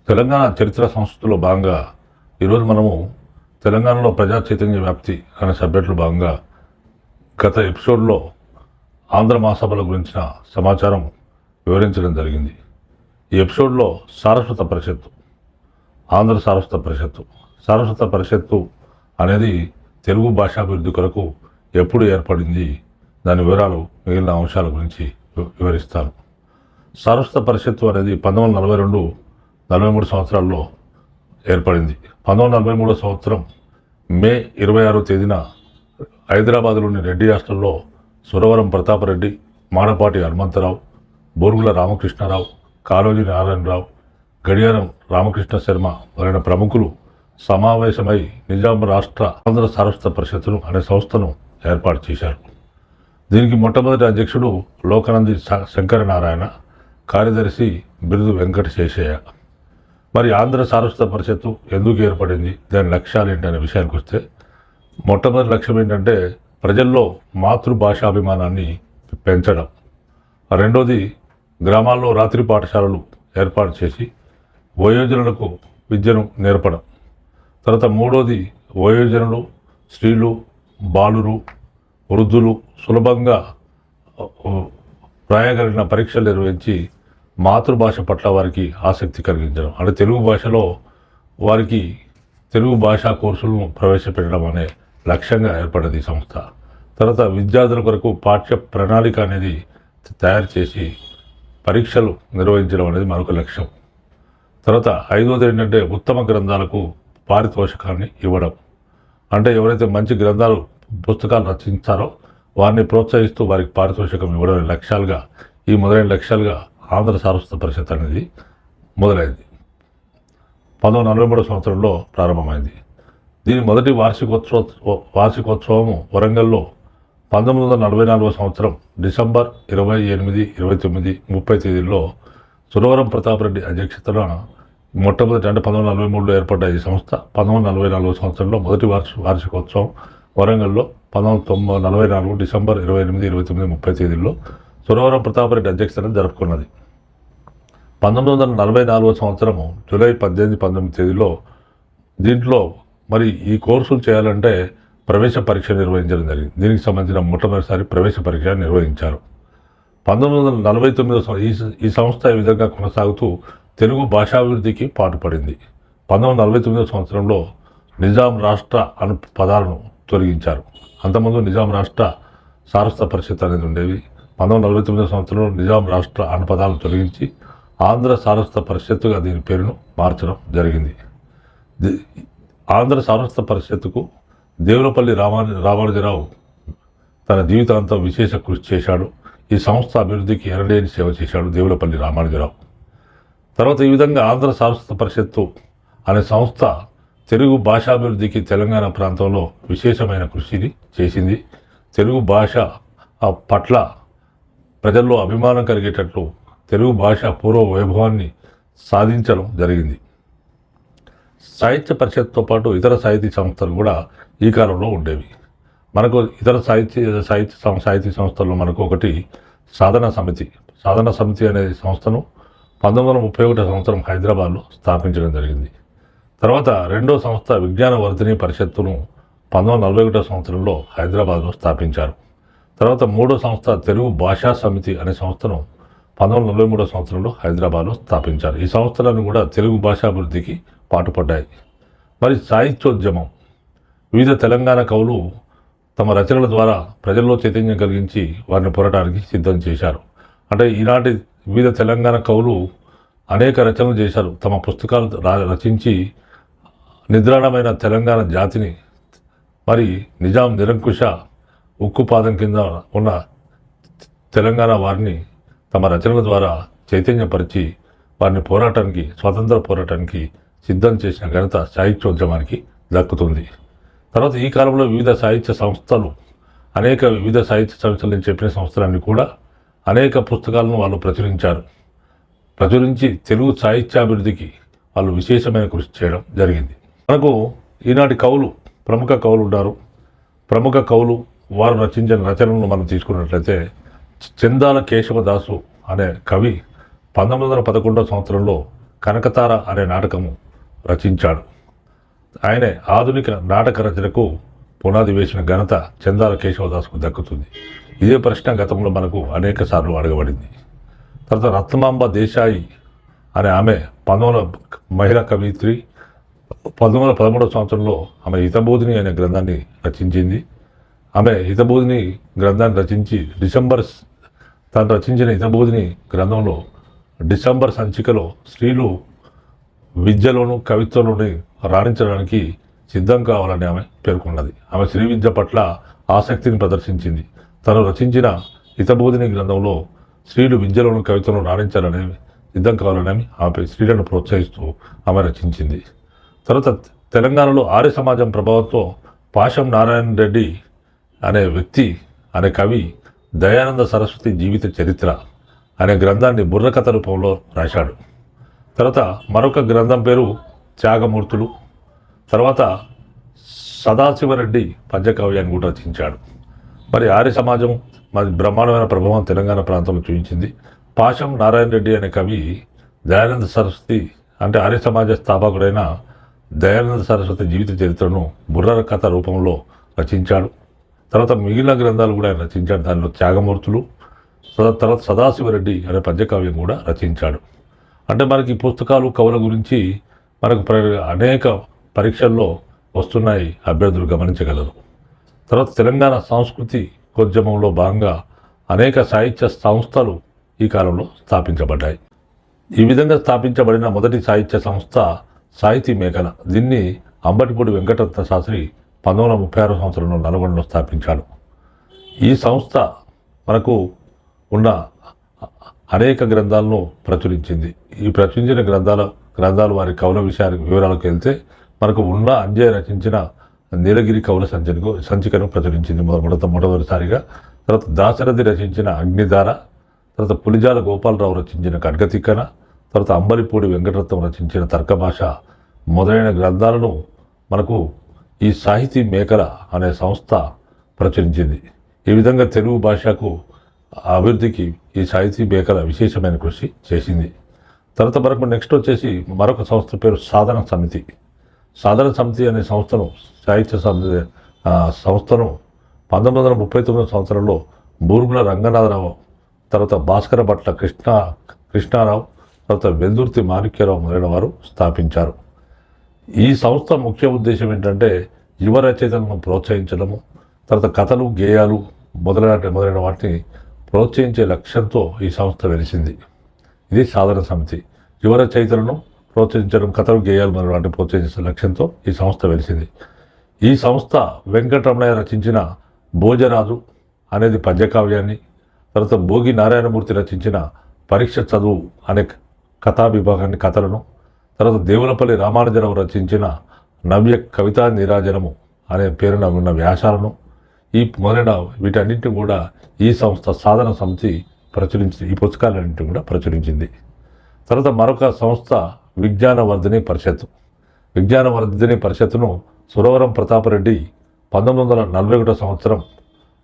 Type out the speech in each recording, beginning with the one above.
తెలంగాణ చరిత్ర సంస్కృతిలో భాగంగా ఈరోజు మనము తెలంగాణలో ప్రజా చైతన్య వ్యాప్తి అనే సబ్జెక్టులో భాగంగా గత ఎపిసోడ్లో ఆంధ్ర మహాసభల గురించిన సమాచారం వివరించడం జరిగింది. ఈ ఎపిసోడ్లో సారస్వత పరిషత్తు, ఆంధ్ర సారస్వత పరిషత్తు అనేది తెలుగు భాషాభివృద్ధి కొరకు ఎప్పుడు ఏర్పడింది, దాని వివరాలు మిగిలిన అంశాల గురించి వివరిస్తాను. సారస్వత పరిషత్తు అనేది 1942-43 సంవత్సరాల్లో ఏర్పడింది. 1943 సంవత్సరం మే 26వ తేదీన హైదరాబాద్లోని రెడ్డి హాస్టల్లో సురవరం ప్రతాపరెడ్డి, మాడపాటి హనుమంతరావు, బోరుగుల రామకృష్ణారావు, కాళోజీ నారాయణరావు, గడియారం రామకృష్ణ శర్మ మొదలైన ప్రముఖులు సమావేశమై నిజాం రాష్ట్ర ఆంధ్ర సారస్వత పరిషత్తును అనే సంస్థను ఏర్పాటు చేశారు. దీనికి మొట్టమొదటి అధ్యక్షుడు లోకనంది శంకరనారాయణ, కార్యదర్శి బిరుదు వెంకట శేషయ్య. మరి ఆంధ్ర సారస్వత పరిషత్తు ఎందుకు ఏర్పడింది, దాని లక్ష్యాలు ఏంటి అనే విషయానికి వస్తే, మొట్టమొదటి లక్ష్యం ఏంటంటే ప్రజల్లో మాతృభాషాభిమానాన్ని పెంచడం. రెండోది, గ్రామాల్లో రాత్రి పాఠశాలలు ఏర్పాటు చేసి వయోజనులకు విద్యను నేర్పడం. తర్వాత మూడోది, వయోజనులు, స్త్రీలు, బాలురు, వృద్ధులు సులభంగా రాయగలిగిన పరీక్షలు నిర్వహించి మాతృభాష పట్ల వారికి ఆసక్తి కలిగించడం, అంటే తెలుగు భాషలో వారికి తెలుగు భాషా కోర్సులను ప్రవేశపెట్టడం అనే లక్ష్యంగా ఏర్పడింది ఈ సంస్థ. తర్వాత విద్యార్థుల కొరకు పాఠ్య ప్రణాళిక అనేది తయారు చేసి పరీక్షలు నిర్వహించడం అనేది మరొక లక్ష్యం. తర్వాత ఐదవది ఏంటంటే ఉత్తమ గ్రంథాలకు పారితోషికాన్ని ఇవ్వడం, అంటే ఎవరైతే మంచి గ్రంథాలు పుస్తకాలు రచించారో వారిని ప్రోత్సహిస్తూ వారికి పారితోషికం ఇవ్వడం లక్ష్యాలుగా, ఈ మొదలైన లక్ష్యాలుగా ఆంధ్ర సారస్వత పరిషత్ అనేది మొదలైంది. 1943 సంవత్సరంలో ప్రారంభమైంది. దీని మొదటి వార్షికోత్సవం వరంగల్లో 1944 సంవత్సరం డిసెంబర్ 28, 29, 30 తేదీల్లో సురవరం ప్రతాపరెడ్డి అధ్యక్షతన మొట్టమొదటి, అంటే 1943లో ఏర్పడ్డ ఈ సంస్థ 1944 సంవత్సరంలో మొదటి వార్షికోత్సవం వరంగల్లో 1944 డిసెంబర్ 28, 29, 30 తేదీల్లో సురవరం ప్రతాపరెడ్డి అధ్యక్షతన జరుపుకున్నది. 1944 సంవత్సరము జూలై 18, 19 తేదీలో దీంట్లో మరి ఈ కోర్సులు చేయాలంటే ప్రవేశ పరీక్ష నిర్వహించడం జరిగింది. దీనికి సంబంధించిన మొట్టమొదటిసారి ప్రవేశ పరీక్ష నిర్వహించారు. 1949 ఈ సంస్థ ఈ విధంగా కొనసాగుతూ తెలుగు భాషాభివృద్ధికి పాటుపడింది. 1949 సంవత్సరంలో నిజాం రాష్ట్ర అను పదాలను తొలగించారు. అంతకుముందు నిజాం రాష్ట్ర సారస్వత పరిషత్ అనేది ఉండేవి. 1949 సంవత్సరంలో నిజాం రాష్ట్ర అను పదాలను తొలగించి ఆంధ్ర సారస్వత పరిషత్తుగా దీని పేరును మార్చడం జరిగింది. ఆంధ్ర సారస్వత పరిషత్తుకు దేవులపల్లి రామానుజరావు తన జీవితాంతం విశేష కృషి చేశాడు. ఈ సంస్థ అభివృద్ధికి ఎనలేని సేవ చేశాడు దేవులపల్లి రామానుజరావు. తర్వాత ఈ విధంగా ఆంధ్ర సారస్వత పరిషత్తు అనే సంస్థ తెలుగు భాషాభివృద్ధికి తెలంగాణ ప్రాంతంలో విశేషమైన కృషిని చేసింది. తెలుగు భాష పట్ల ప్రజల్లో అభిమానం కలిగేటట్లు తెలుగు భాష పూర్వ వైభవాన్ని సాధించడం జరిగింది. సాహిత్య పరిషత్తో పాటు ఇతర సాహితీ సంస్థలు కూడా ఈ కాలంలో ఉండేవి. మనకు ఇతర సాహితీ సంస్థల్లో మనకు ఒకటి సాధన సమితి అనే సంస్థను 1931 సంవత్సరం హైదరాబాద్లో స్థాపించడం జరిగింది. తర్వాత రెండో సంస్థ విజ్ఞాన వర్ధిని పరిషత్తును 1941 సంవత్సరంలో హైదరాబాద్లో స్థాపించారు. తర్వాత మూడో సంస్థ తెలుగు భాషా సమితి అనే సంస్థను 1943 సంవత్సరంలో హైదరాబాద్లో స్థాపించారు. ఈ సంస్థలను కూడా తెలుగు భాషాభివృద్ధికి పాటుపడ్డాయి. మరి సాహిత్యోద్యమం, వివిధ తెలంగాణ కవులు తమ రచనల ద్వారా ప్రజల్లో చైతన్యం కలిగించి వారిని పోరాటానికి సిద్ధం చేశారు. అంటే ఈనాటి వివిధ తెలంగాణ కవులు అనేక రచనలు చేశారు. తమ పుస్తకాలు రచించి నిద్రాణమైన తెలంగాణ జాతిని, మరి నిజాం నిరంకుశ ఉక్కుపాదం కింద ఉన్న తెలంగాణ వారిని తమ రచనల ద్వారా చైతన్యపరిచి వారిని స్వాతంత్ర పోరాటానికి సిద్ధం చేసిన ఘనత సాహిత్యోద్యమానికి దక్కుతుంది. తర్వాత ఈ కాలంలో వివిధ సాహిత్య సంస్థలు, వివిధ సాహిత్య సంస్థలు నేను చెప్పిన సంస్థలన్నీ కూడా అనేక పుస్తకాలను వాళ్ళు ప్రచురించి తెలుగు సాహిత్యాభివృద్ధికి వాళ్ళు విశేషమైన కృషి చేయడం జరిగింది. మనకు ఈనాటి ప్రముఖ కవులు ఉన్నారు. ప్రముఖ కవులు వారు రచించిన రచనలను మనం తీసుకున్నట్లయితే చందాల కేశవదాసు అనే కవి 1911 సంవత్సరంలో కనకతార అనే నాటకము రచించాడు. ఆయనే ఆధునిక నాటక రచనకు పునాది వేసిన ఘనత చందాల కేశవదాస్కు దక్కుతుంది. ఇదే ప్రశ్న గతంలో మనకు అనేక సార్లు అడగబడింది. తర్వాత రత్నమాంబ దేశాయి అనే ఆమె 1900 మహిళా కవయిత్రి. 1913 సంవత్సరంలో ఆమె హితబోధిని అనే గ్రంథాన్ని రచించింది. ఆమె హితబోధిని గ్రంథాన్ని రచించి తాను రచించిన హితబోధిని గ్రంథంలో డిసెంబర్ సంచికలో స్త్రీలు విద్యలోను కవిత్వంలోని రాణించడానికి సిద్ధం కావాలని ఆమె పేర్కొన్నది. ఆమె స్త్రీ విద్య పట్ల ఆసక్తిని ప్రదర్శించింది. తను రచించిన హితబోధిని గ్రంథంలో స్త్రీలు విద్యలోను కవిత్వంలో రాణించాలని సిద్ధం కావాలని ఆమె స్త్రీలను ప్రోత్సహిస్తూ ఆమె రచించింది. తర్వాత తెలంగాణలో ఆర్య సమాజం ప్రభావంతో పాశం నారాయణ రెడ్డి అనే కవి దయానంద సరస్వతి జీవిత చరిత్ర అనే గ్రంథాన్ని బుర్రకథ రూపంలో రాశాడు. తర్వాత మరొక గ్రంథం పేరు త్యాగమూర్తులు. తర్వాత సదాశివరెడ్డి పద్యకావ్యాన్ని కూడా రచించాడు. మరి ఆర్య సమాజం మరి బ్రహ్మాండమైన ప్రభావం తెలంగాణ ప్రాంతంలో చూపించింది. పాశం నారాయణ రెడ్డి అనే కవి దయానంద సరస్వతి అంటే ఆర్య సమాజ స్థాపకుడైన దయానంద సరస్వతి జీవిత చరిత్రను బుర్రకథ రూపంలో రచించాడు. తర్వాత మిగిలిన గ్రంథాలు కూడా ఆయన రచించాడు. దానిలో త్యాగమూర్తులు, తర్వాత సదాశివరెడ్డి అనే పద్యకావ్యం కూడా రచించాడు. అంటే మనకి పుస్తకాలు కవుల గురించి మనకు అనేక పరీక్షల్లో వస్తున్నాయి, అభ్యర్థులు గమనించగలరు. తర్వాత తెలంగాణ సంస్కృతి ఉద్యమంలో భాగంగా అనేక సాహిత్య సంస్థలు ఈ కాలంలో స్థాపించబడ్డాయి. ఈ విధంగా స్థాపించబడిన మొదటి సాహిత్య సంస్థ సాహితీ మేఖల. దీన్ని అంబటిపూడి వెంకటరత్న శాస్త్రి 1936 సంవత్సరంలో నల్గొండలో స్థాపించాడు. ఈ సంస్థ మనకు ఉన్న అనేక గ్రంథాలను ప్రచురించింది. ఈ ప్రచురించిన గ్రంథాలు వారి కవుల వివరాలకు వెళ్తే మనకు ఉన్న అంజయ్య రచించిన నీలగిరి కవుల సంచికను ప్రచురించింది మొదటిసారిగా. తర్వాత దాశరథి రచించిన అగ్నిధార, తర్వాత పులిజాల గోపాలరావు రచించిన ఖడ్గతిక్కన, తర్వాత అంబలిపూడి వెంకటరత్నం రచించిన తర్కభాష మొదలైన గ్రంథాలను మనకు ఈ సాహితీ మేఖల అనే సంస్థ ప్రచురించింది. ఈ విధంగా తెలుగు భాషకు అభివృద్ధికి ఈ సాహితీ మేఖల విశేషమైన కృషి చేసింది. తర్వాత మనకు నెక్స్ట్ వచ్చేసి మరొక సంస్థ పేరు సాధన సమితి. సాధన సమితి అనే సాహిత్య సంస్థను 1939 సంవత్సరంలో బూరుగుల రంగనాథరావు, తర్వాత భాస్కర భట్ల కృష్ణారావు, తర్వాత వెల్దుర్తి మాణిక్యరావు మొదలైన వారు స్థాపించారు. ఈ సంస్థ ముఖ్య ఉద్దేశం ఏంటంటే యువ రచయితలను ప్రోత్సహించడము, తర్వాత కథలు, గేయాలు మొదలైన వాటిని ప్రోత్సహించే లక్ష్యంతో ఈ సంస్థ వెలిసింది. ఇది సాధన సమితి. యువ రచయితలను ప్రోత్సహించడం, కథలు, గేయాలు మొదలైన వాటిని ప్రోత్సహించే లక్ష్యంతో ఈ సంస్థ వెలిసింది. ఈ సంస్థ వెంకటరమణయ్య రచించిన భోజరాజు అనేది పద్యకావ్యాన్ని, తర్వాత భోగి నారాయణమూర్తి రచించిన పరీక్ష చదువు అనే కథా విభాగాన్ని కథలను, తర్వాత దేవులపల్లి రామానుజరావు రచించిన నవ్య కవితా నీరాజనము అనే పేరున ఉన్న వ్యాసాలను, ఈ మొదలైన వీటన్నింటిని కూడా ఈ సంస్థ సాధన సమితి ప్రచురించింది. ఈ పుస్తకాలన్నింటినీ కూడా ప్రచురించింది. తర్వాత మరొక సంస్థ విజ్ఞానవర్ధిని పరిషత్. విజ్ఞానవర్ధిని పరిషత్తును సురవరం ప్రతాపరెడ్డి 1941 సంవత్సరం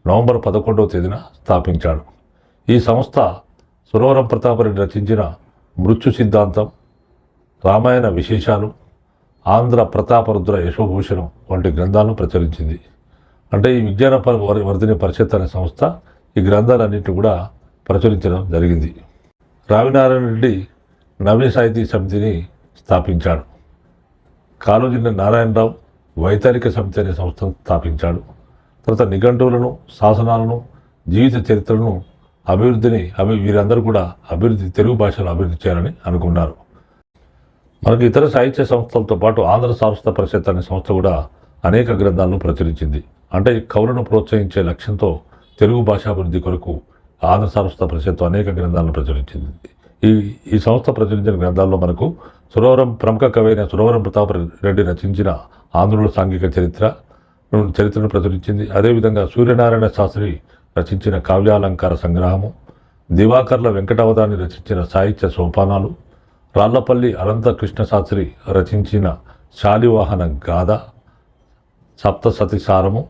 నవంబర్ 11వ తేదీన స్థాపించాడు. ఈ సంస్థ సురవరం ప్రతాపరెడ్డి రచించిన మృత్యు సిద్ధాంతం, రామాయణ విశేషాలు, ఆంధ్ర ప్రతాపరుద్ర యశోభూషణం వంటి గ్రంథాలను ప్రచురించింది. అంటే ఈ విజ్ఞానవర్ధిని పరిషత్ అనే సంస్థ ఈ గ్రంథాలన్నింటినీ కూడా ప్రచురించడం జరిగింది. రావినారాయణ రెడ్డి నవ్య సాహితీ సమితిని స్థాపించాడు. కాళోజీ నారాయణరావు వైతాళిక సమితి అనే సంస్థను స్థాపించాడు. తర్వాత నిఘంటువులను, శాసనాలను, జీవిత చరిత్రలను వీరందరూ కూడా తెలుగు భాషలో అభివృద్ధి చేయాలని అనుకున్నారు. మనకు ఇతర సాహిత్య సంస్థలతో పాటు ఆంధ్ర సారస్వత పరిషత్ అనే సంస్థ కూడా అనేక గ్రంథాలను ప్రచురించింది. అంటే కవులను ప్రోత్సహించే లక్ష్యంతో తెలుగు భాషాభివృద్ధి కొరకు ఆంధ్ర సారస్వత పరిషత్ అనేక గ్రంథాలను ప్రచురించింది. ఈ సంస్థ ప్రచురించిన గ్రంథాల్లో మనకు ప్రముఖ కవి అయిన సురవరం ప్రతాపరెడ్డి రచించిన ఆంధ్రుల సాంఘిక చరిత్రను ప్రచురించింది. అదేవిధంగా సూర్యనారాయణ శాస్త్రి రచించిన కావ్యాలంకార సంగ్రహము, దివాకర్ల వెంకటావధాని రచించిన సాహిత్య సోపానాలు, రాళ్లపల్లి అనంత కృష్ణ శాస్త్రి రచించిన శాలివాహన గాథ సప్తసతిసారము,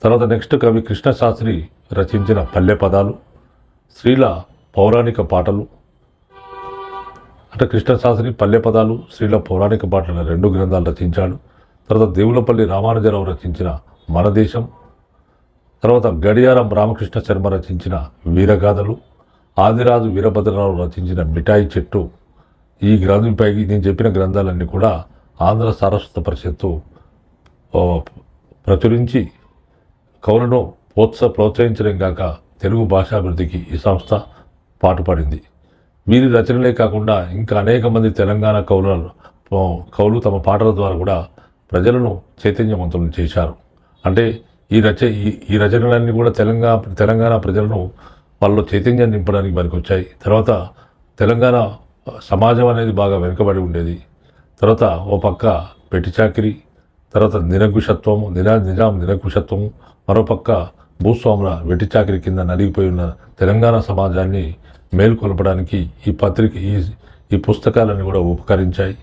తర్వాత నెక్స్ట్ కవి కృష్ణశాస్త్రి రచించిన పల్లె పదాలు, శ్రీల పౌరాణిక పాటలు, అంటే కృష్ణశాస్త్రి పల్లె పదాలు, శ్రీల పౌరాణిక పాటల 2 గ్రంథాలు రచించాడు. తర్వాత దేవులపల్లి రామానుజరావు రచించిన మన దేశం, తర్వాత గడియారం రామకృష్ణ శర్మ రచించిన వీరగాథలు, ఆదిరాజు వీరభద్రరావు రచించిన మిఠాయి చెట్టు. ఈ గ్రంథంపై నేను చెప్పిన గ్రంథాలన్నీ కూడా ఆంధ్ర సారస్వత పరిషత్తు ప్రచురించి కవులను ప్రోత్సహించడం కాక తెలుగు భాషాభివృద్ధికి ఈ సంస్థ పాటుపడింది. వీరి రచనలే కాకుండా ఇంకా అనేక మంది తెలంగాణ కవులు తమ పాటల ద్వారా కూడా ప్రజలను చైతన్యవంతులను చేశారు. అంటే ఈ రచనలన్నీ కూడా తెలంగాణ ప్రజలను వాళ్ళు చైతన్యం నింపడానికి పనికొచ్చాయి. తర్వాత తెలంగాణ సమాజం అనేది బాగా వెనుకబడి ఉండేది. తర్వాత ఓ పక్క పెట్టి తర్వాత నిజాం నిరంకుశత్వము, మరోపక్క భూస్వాముల వెట్టి చాకిరి కింద నలిగిపోయి ఉన్న తెలంగాణ సమాజాన్ని మేల్కొల్పడానికి ఈ పుస్తకాలన్నీ కూడా ఉపకరించాయి.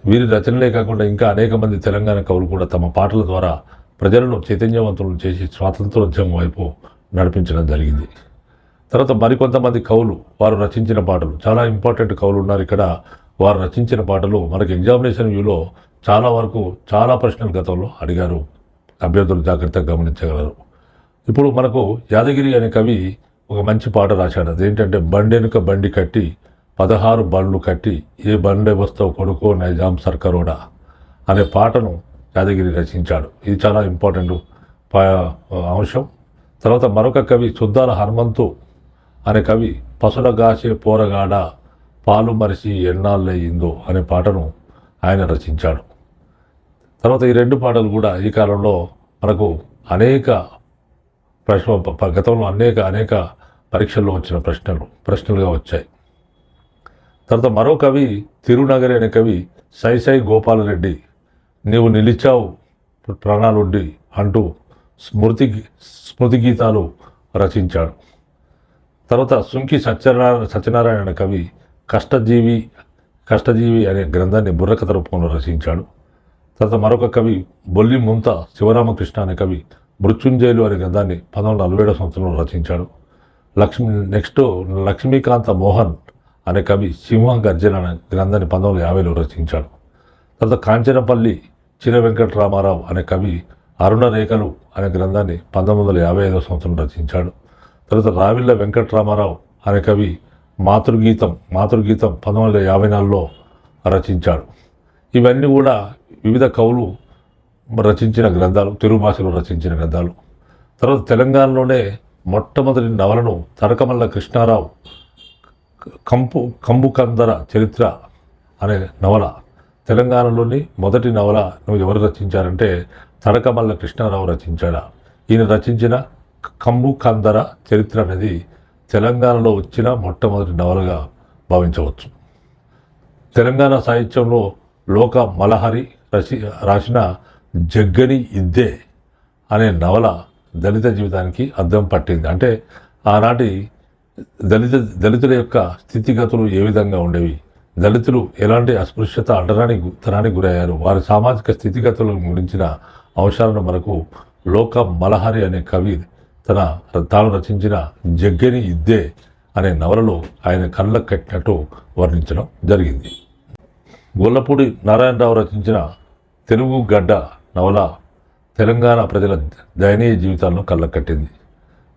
వీరి రచనలే కాకుండా ఇంకా అనేక మంది తెలంగాణ కవులు కూడా తమ పాటల ద్వారా ప్రజలను చైతన్యవంతులను చేసి స్వాతంత్రోద్యమం వైపు నడిపించడం జరిగింది. తర్వాత మరికొంతమంది కవులు వారు రచించిన పాటలు, చాలా ఇంపార్టెంట్ కవులు ఉన్నారు ఇక్కడ. వారు రచించిన పాటలు మనకి ఎగ్జామినేషన్ వ్యూలో చాలా వరకు చాలా ప్రశ్నలు గతంలో అడిగారు, అభ్యర్థులు జాగ్రత్తగా గమనించగలరు. ఇప్పుడు మనకు యాదగిరి అనే కవి ఒక మంచి పాట రాశాడు. అదేంటంటే బండెనుక బండి కట్టి 16 బండ్లు కట్టి ఏ బండి వస్తావు కొడుకో నైజాం సర్కారోడా అనే పాటను యాదగిరి రచించాడు. ఇది చాలా ఇంపార్టెంట్ అంశం. తర్వాత మరొక కవి సుద్దాల హనుమంతు అనే కవి పసులగాసే పోరగాడ పాలు మరిసి ఎన్నాళ్ళయిందో అనే పాటను ఆయన రచించాడు. తర్వాత ఈ 2 పాటలు కూడా ఈ కాలంలో మనకు గతంలో అనేక పరీక్షల్లో వచ్చిన ప్రశ్నలుగా వచ్చాయి. తర్వాత మరో కవి తిరునగరి అనే కవి సై గోపాలరెడ్డి నీవు నిలిచావు ప్రాణాలుండి అంటూ స్మృతి గీతాలు రచించాడు. తర్వాత సుంకి సత్యనారాయణ అనే కవి కష్టజీవి అనే గ్రంథాన్ని బుర్రకథ రూపంలో రచించాడు. తర్వాత మరొక కవి బొల్లి ముంత శివరామకృష్ణ అనే కవి మృత్యుంజయులు అనే గ్రంథాన్ని 1947 సంవత్సరంలో రచించాడు. లక్ష్మీకాంత మోహన్ అనే కవి సింహ గర్జన అనే గ్రంథాన్ని 1950లో రచించాడు. తర్వాత కాంచనపల్లి చిర వెంకటరామారావు అనే కవి అరుణ రేఖలు అనే గ్రంథాన్ని 1955 సంవత్సరంలో రచించాడు. తర్వాత రావిళ్ళ వెంకటరామారావు అనే కవి మాతృగీతం 1954లో రచించాడు. ఇవన్నీ కూడా వివిధ కవులు రచించిన గ్రంథాలు, తెలుగు భాషలో రచించిన గ్రంథాలు. తర్వాత తెలంగాణలోనే మొట్టమొదటి నవలను తడకమల్ల కృష్ణారావు కంబుకందర చరిత్ర అనే నవల, తెలంగాణలోని మొదటి నవల ఎవరు రచించారంటే తడకమల్ల కృష్ణారావు రచించాడు. ఈయన రచించిన కంబుకందర చరిత్ర అనేది తెలంగాణలో వచ్చిన మొట్టమొదటి నవలగా భావించవచ్చు. తెలంగాణ సాహిత్యంలో లోక మలహరి రాసిన జగ్గని ఇద్దే అనే నవల దళిత జీవితానికి అద్దం పట్టింది. అంటే ఆనాటి దళితుల యొక్క స్థితిగతులు ఏ విధంగా ఉండేవి, దళితులు ఎలాంటి అస్పృశ్యత అంటరానికి గురయ్యారు, వారి సామాజిక స్థితిగతుల గురించిన అంశాలను మనకు లోక మలహరి అనే కవి తాను రచించిన జగ్గని ఇద్దే అనే నవలలో ఆయన కళ్ళకు కట్టినట్టు వర్ణించడం జరిగింది. గొల్లపూడి నారాయణరావు రచించిన తెలుగు గడ్డ నవల తెలంగాణ ప్రజల దయనీయ జీవితాలను కళ్ళకు కట్టింది.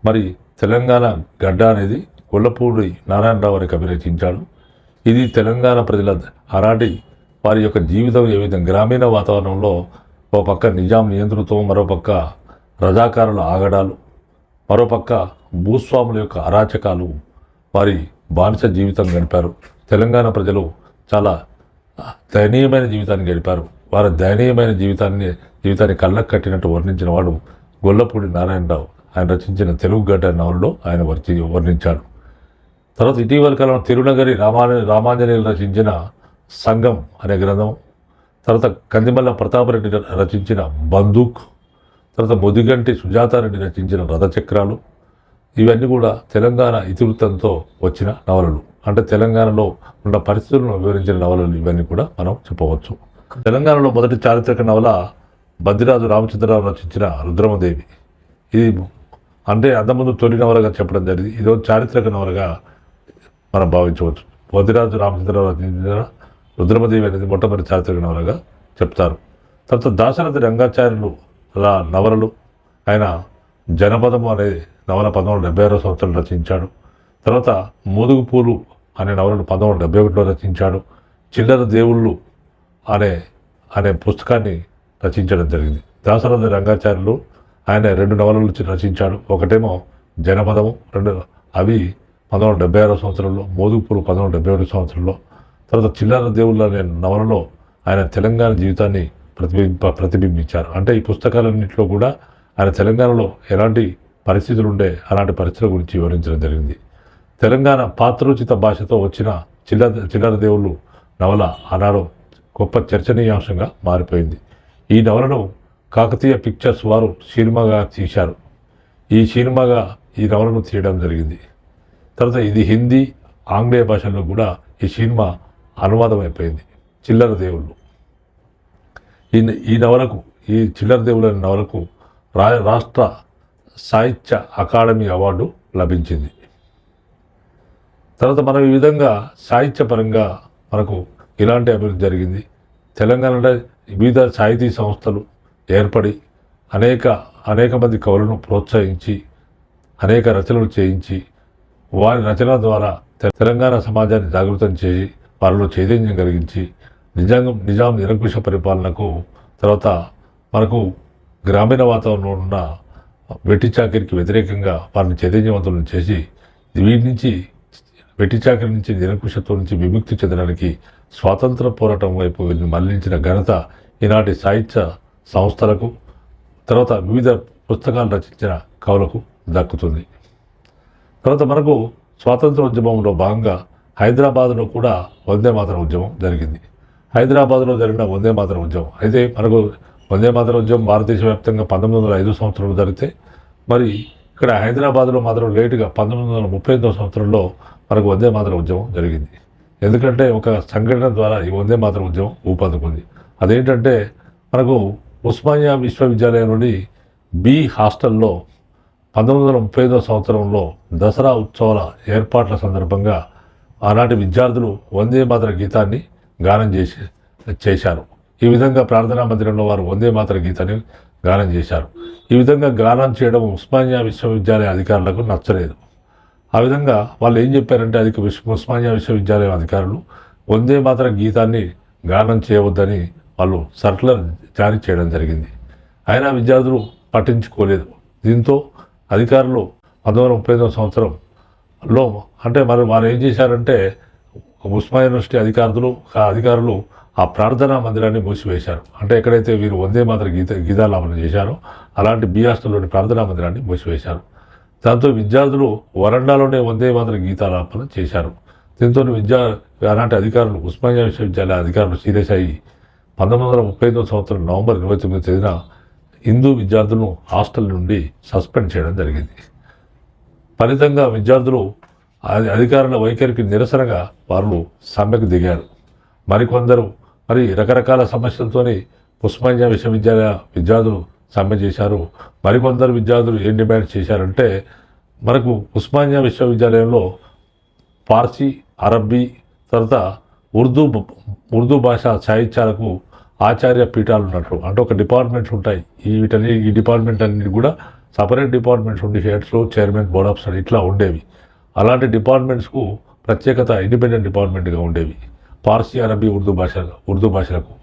మరి తెలంగాణ గడ్డ అనేది గొల్లపూడి నారాయణరావు అనే కవి రచించాడు. ఇది తెలంగాణ ప్రజల ఆనాటి వారి యొక్క జీవితం ఏ విధంగా గ్రామీణ వాతావరణంలో ఒక పక్క నిజాం నియంతృత్వం, మరోపక్క రజాకారుల ఆగడాలు, మరోపక్క భూస్వాముల యొక్క అరాచకాలు, వారి బానిస జీవితం గడిపారు. తెలంగాణ ప్రజలు చాలా దయనీయమైన జీవితాన్ని గడిపారు. వారి దయనీయమైన జీవితాన్ని కళ్ళకు కట్టినట్టు వర్ణించిన వాడు గొల్లపూడి నారాయణరావు. ఆయన రచించిన తెలుగు గడ్డ నవలలో ఆయన వర్ణించాడు. తర్వాత ఇటీవల కాలంలో తిరునగరి రామాంజనేయులు రచించిన సంఘం అనే గ్రంథం, తర్వాత కందిమల్ల ప్రతాపరెడ్డి రచించిన బందూక్, తర్వాత ముదిగంటి సుజాతారెడ్డి రచించిన రథచక్రాలు, ఇవన్నీ కూడా తెలంగాణ ఇతివృత్తంతో వచ్చిన నవలలు. అంటే తెలంగాణలో ఉన్న పరిస్థితులను వివరించిన నవలలు ఇవన్నీ కూడా మనం చెప్పవచ్చు. తెలంగాణలో మొదటి చారిత్రక నవల బద్దిరాజు రామచంద్రరావు రచించిన రుద్రమదేవి. ఇది అంటే అంతకుముందు తొలి నవలగా చెప్పడం జరిగింది. ఇదో చారిత్రక నవలగా మనం భావించవచ్చు. వదిరాజు రామచంద్రరావు రచించిన రుద్రమదేవి అనేది మొట్టమొదటి చారిత్రక నవలగా చెప్తారు. తర్వాత దాశరథి రంగాచార్యులు నవలలు ఆయన జనపదము అనే నవల 1976 సంవత్సరం రచించాడు. తర్వాత మోదుగు పూలు అనే నవలను 1971లో రచించాడు. చిల్లర దేవుళ్ళు అనే అనే పుస్తకాన్ని రచించడం జరిగింది. దాశరథి రంగాచార్యులు ఆయన 2 నవలలు రచించాడు. ఒకటేమో జనపదము, అవి 1976 సంవత్సరంలో, మోదుగు పూలు 1971 సంవత్సరంలో. తర్వాత చిల్లర దేవుళ్ళు అనే నవలలో ఆయన తెలంగాణ జీవితాన్ని ప్రతిబింబించారు. అంటే ఈ పుస్తకాలన్నింటిలో కూడా ఆయన తెలంగాణలో ఎలాంటి పరిస్థితులు ఉండే అలాంటి పరిస్థితుల గురించి వివరించడం జరిగింది. తెలంగాణ పాత్రోచిత భాషతో వచ్చిన చిల్లర దేవుళ్ళు నవల ఆనాడు గొప్ప చర్చనీయాంశంగా మారిపోయింది. ఈ నవలను కాకతీయ పిక్చర్స్ వారు సినిమాగా తీశారు. ఈ నవలను తీయడం జరిగింది. తర్వాత ఇది హిందీ, ఆంగ్లేయ భాషల్లో కూడా ఈ సినిమా అనువాదం అయిపోయింది. చిల్లర దేవుళ్ళు ఈ చిల్లర దేవుళ్ళ నవలకు రాష్ట్ర సాహిత్య అకాడమీ అవార్డు లభించింది. తర్వాత మనం ఈ విధంగా సాహిత్యపరంగా మనకు ఇలాంటి అభివృద్ధి జరిగింది. తెలంగాణలో వివిధ సాహితీ సంస్థలు ఏర్పడి అనేక మంది కవులను ప్రోత్సహించి అనేక రచనలు చేయించి వారి రచనల ద్వారా తెలంగాణ సమాజాన్ని జాగృతం చేసి వారిలో చైతన్యం కలిగించి నిజాం నిరంకుశ పరిపాలనకు, తర్వాత మనకు గ్రామీణ వాతావరణంలో ఉన్న వెట్టి చాకిరికి వ్యతిరేకంగా వారిని చైతన్యవంతులను చేసి వీటి నుంచి వెట్టి చాకిరి నుంచి నిరంకుశత్వం నుంచి విముక్తి చెందడానికి స్వాతంత్ర పోరాటం వైపు మళ్లించిన ఘనత ఈనాటి సాహిత్య సంస్థలకు, తర్వాత వివిధ పుస్తకాలు రచించిన కవులకు దక్కుతుంది. తర్వాత మనకు స్వాతంత్ర ఉద్యమంలో భాగంగా హైదరాబాద్లో కూడా వందే మాతరం ఉద్యమం జరిగింది. హైదరాబాద్లో జరిగిన వందే మాతరం ఉద్యమం అయితే మనకు వందే మాతరం ఉద్యమం భారతదేశ వ్యాప్తంగా 1905 సంవత్సరంలో జరిగితే మరి ఇక్కడ హైదరాబాద్లో మాత్రం లేటుగా 1938 సంవత్సరంలో మనకు వందే మాతరం ఉద్యమం జరిగింది. ఎందుకంటే ఒక సంఘటన ద్వారా ఈ వందే మాతరం ఉద్యమం ఊపందుకుంది. అదేంటంటే మనకు ఉస్మానియా విశ్వవిద్యాలయంలోని బి హాస్టల్లో 1935 సంవత్సరంలో దసరా ఉత్సవాల ఏర్పాట్ల సందర్భంగా ఆనాటి విద్యార్థులు వందే మాతర గీతాన్ని గానం చేశారు. ఈ విధంగా ప్రార్థనా మందిరంలో వారు వందే మాతర గీతాన్ని గానం చేశారు. ఈ విధంగా గానం చేయడం ఉస్మానియా విశ్వవిద్యాలయ అధికారులకు నచ్చలేదు. ఆ విధంగా వాళ్ళు ఏం చెప్పారంటే ఉస్మానియా విశ్వవిద్యాలయం అధికారులు వందే మాతర గీతాన్ని గానం చేయవద్దని వాళ్ళు సర్కులర్ జారీ చేయడం జరిగింది. అయినా విద్యార్థులు పట్టించుకోలేదు. దీంతో అధికారులు 1935 సంవత్సరంలో అంటే వారు ఏం చేశారంటే ఉస్మానియా యూనివర్సిటీ అధికారులు ఆ ప్రార్థనా మందిరాన్ని మూసివేశారు. అంటే ఎక్కడైతే వీరు వందే మాతర గీతాలాపన చేశారో అలాంటి బి హాస్టల్లోని ప్రార్థనా మందిరాన్ని మూసివేశారు. దాంతో విద్యార్థులు వరండాలోనే వందే మాతర గీతాలాపన చేశారు. దీంతో అలాంటి అధికారులు ఉస్మానియా విశ్వవిద్యాలయ అధికారులు సీరియస్ అయ్యి 1935 సంవత్సరం నవంబర్ 29 తేదీన హిందూ విద్యార్థులను హాస్టల్ నుండి సస్పెండ్ చేయడం జరిగింది. ఫలితంగా విద్యార్థులు అధికారుల వైఖరికి నిరసనగా వారు సమ్మెకు దిగారు. మరికొందరు రకరకాల సమస్యలతోని ఉస్మానియా విశ్వవిద్యాలయ విద్యార్థులు సమ్మె చేశారు. మరికొందరు విద్యార్థులు ఏం డిమాండ్ చేశారంటే మనకు ఉస్మానియా విశ్వవిద్యాలయంలో పార్సీ, అరబ్బీ, తర్వాత ఉర్దూ భాష సాహిత్యాలకు ఆచార్య పీఠాలు ఉన్నట్లు అంటే ఒక డిపార్ట్మెంట్స్ ఉంటాయి. ఈ డిపార్ట్మెంట్ అన్నిటి కూడా సపరేట్ డిపార్ట్మెంట్స్ ఉండి heads, chairman, board of study ఇట్లా ఉండేవి. అలాంటి డిపార్ట్మెంట్స్కు ప్రత్యేకత ఇండిపెండెంట్ డిపార్ట్మెంట్గా ఉండేవి. పార్సీ, అరబీ, ఉర్దూ భాషలకు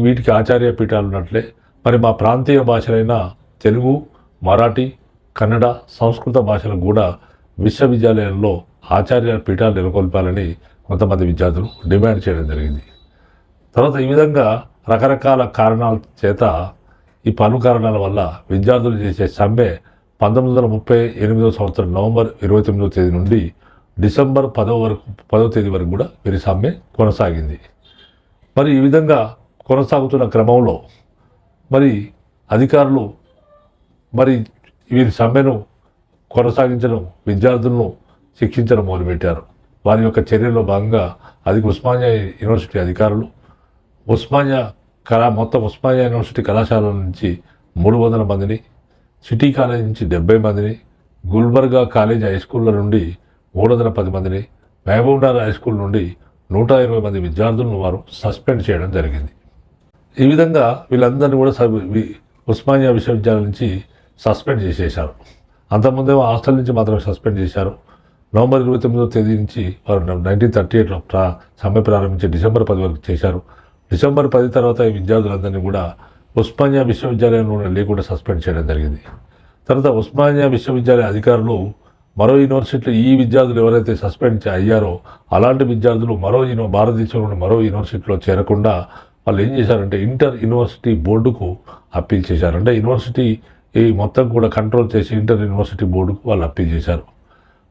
వీటికి ఆచార్య పీఠాలు ఉన్నట్లే మా ప్రాంతీయ భాషలైన తెలుగు, మరాఠీ, కన్నడ, సంస్కృత భాషలకు కూడా విశ్వవిద్యాలయంలో ఆచార్య పీఠాలు నెలకొల్పాలని కొంతమంది విద్యార్థులు డిమాండ్ చేయడం జరిగింది. తర్వాత ఈ విధంగా రకరకాల కారణాల చేత ఈ పలు కారణాల వల్ల విద్యార్థులు చేసే సమ్మె 1938 సంవత్సరం నవంబర్ 29 తేదీ నుండి డిసెంబర్ 10వ తేదీ వరకు కూడా వీరి సమ్మె కొనసాగింది. ఈ విధంగా కొనసాగుతున్న క్రమంలో అధికారులు వీరి సమ్మెను కొనసాగించడం, విద్యార్థులను శిక్షించడం మొదలుపెట్టారు. వారి యొక్క చర్యల్లో భాగంగా ఉస్మానియా యూనివర్సిటీ అధికారులు మొత్తం ఉస్మానియా యూనివర్సిటీ కళాశాలల నుంచి 300 మందిని, సిటీ కాలేజ్ నుంచి 70 మందిని, గుల్బర్గా కాలేజ్ హై స్కూళ్ళ నుండి 310 మందిని, మహబూబ్నగర్ హై స్కూల్ నుండి 120 మంది విద్యార్థులను వారు సస్పెండ్ చేయడం జరిగింది. ఈ విధంగా వీళ్ళందరినీ కూడా ఉస్మానియా విశ్వవిద్యాలయం నుంచి సస్పెండ్ చేసేశారు. అంతకుముందేమో హాస్టల్ నుంచి మాత్రమే సస్పెండ్ చేశారు. నవంబర్ 29వ తేదీ నుంచి వారు 1938లో సమ్మె ప్రారంభించి డిసెంబర్ 10 వరకు చేశారు. డిసెంబర్ 10 తర్వాత ఈ విద్యార్థులందరినీ కూడా ఉస్మానియా విశ్వవిద్యాలయంలో లేకుండా సస్పెండ్ చేయడం జరిగింది. తర్వాత ఉస్మానియా విశ్వవిద్యాలయ అధికారులు మరో యూనివర్సిటీలో ఈ విద్యార్థులు ఎవరైతే సస్పెండ్ అయ్యారో అలాంటి విద్యార్థులు భారతదేశంలోని మరో యూనివర్సిటీలో చేరకుండా వాళ్ళు ఏం చేశారంటే ఇంటర్ యూనివర్సిటీ బోర్డుకు అప్పీల్ చేశారు. అంటే యూనివర్సిటీ ఈ మొత్తం కూడా కంట్రోల్ చేసి ఇంటర్ యూనివర్సిటీ బోర్డుకు వాళ్ళు అప్పీల్ చేశారు.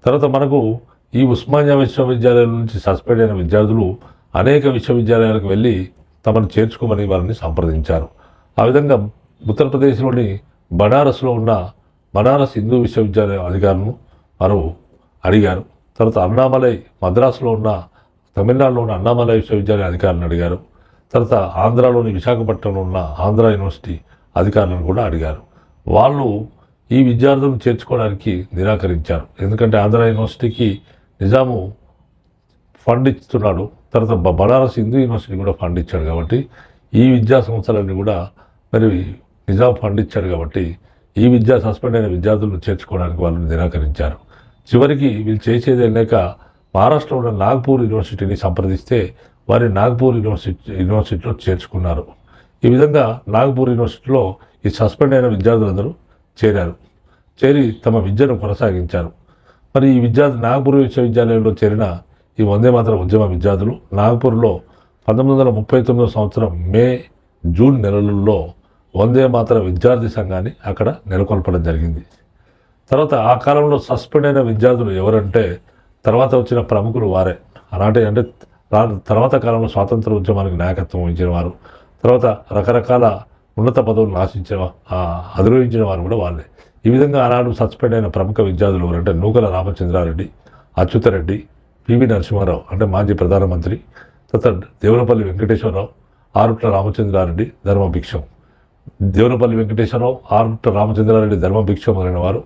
తర్వాత మనకు ఈ ఉస్మానియా విశ్వవిద్యాలయం నుంచి సస్పెండ్ అయిన విద్యార్థులు అనేక విశ్వవిద్యాలయాలకు వెళ్ళి తమను చేర్చుకోమని వారిని సంప్రదించారు. ఆ విధంగా ఉత్తరప్రదేశ్లోని బనారస్లో ఉన్న బనారస్ హిందూ విశ్వవిద్యాలయం అధికారులను వారు అడిగారు. తర్వాత అన్నామలై మద్రాసులో ఉన్న తమిళనాడులో ఉన్న అన్నామలై విశ్వవిద్యాలయ అధికారులను అడిగారు. తర్వాత ఆంధ్రాలోని విశాఖపట్నంలో ఉన్న ఆంధ్ర యూనివర్సిటీ అధికారులను కూడా అడిగారు. వాళ్ళు ఈ విద్యార్థులను చేర్చుకోవడానికి నిరాకరించారు. ఎందుకంటే ఆంధ్ర యూనివర్సిటీకి నిజాము ఫండ్ ఇస్తున్నాడు, తర్వాత బనారస్ హిందూ యూనివర్సిటీ కూడా ఫండ్ ఇచ్చాడు. కాబట్టి ఈ విద్యా సంస్థలన్నీ కూడా మరి నిజాం ఫండ్ ఇచ్చాడు. కాబట్టి ఈ సస్పెండ్ అయిన విద్యార్థులను చేర్చుకోవడానికి వాళ్ళు నిరాకరించారు. చివరికి వీళ్ళు చేసేది లేక మహారాష్ట్రలో ఉన్న నాగ్పూర్ యూనివర్సిటీని సంప్రదిస్తే వారి నాగ్పూర్ యూనివర్సిటీలో చేర్చుకున్నారు. ఈ విధంగా నాగ్పూర్ యూనివర్సిటీలో ఈ సస్పెండ్ అయిన విద్యార్థులందరూ చేరి తమ విద్యను కొనసాగించారు. మరి ఈ నాగ్పూర్ విశ్వవిద్యాలయంలో చేరిన ఈ వందే మాతరం ఉద్యమ విద్యార్థులు నాగ్పూర్లో 1939 సంవత్సరం మే జూన్ నెలలలో వందే మాతరం విద్యార్థి సంఘాన్ని అక్కడ నెలకొల్పడం జరిగింది. తర్వాత ఆ కాలంలో సస్పెండ్ అయిన విద్యార్థులు ఎవరంటే తర్వాత వచ్చిన ప్రముఖులు వారే. అలాంటి అంటే తర్వాత కాలంలో స్వాతంత్ర ఉద్యమానికి నాయకత్వం వహించిన వారు, తర్వాత రకరకాల ఉన్నత పదవులను అధిరోహించిన వారు కూడా వాళ్ళే. ఈ విధంగా ఆనాడు సస్పెండ్ అయిన ప్రముఖ విద్యార్థులు ఎవరంటే నూకల రామచంద్రారెడ్డి, అచ్యుతరెడ్డి, పివి నరసింహారావు అంటే మాజీ ప్రధానమంత్రి, తర్వాత దేవులపల్లి వెంకటేశ్వరరావు, ఆరుట్ల రామచంద్రారెడ్డి, ధర్మభిక్షం. దేవులపల్లి వెంకటేశ్వరరావు, ఆరుట్ల రామచంద్రారెడ్డి, ధర్మభిక్షం అనే వారు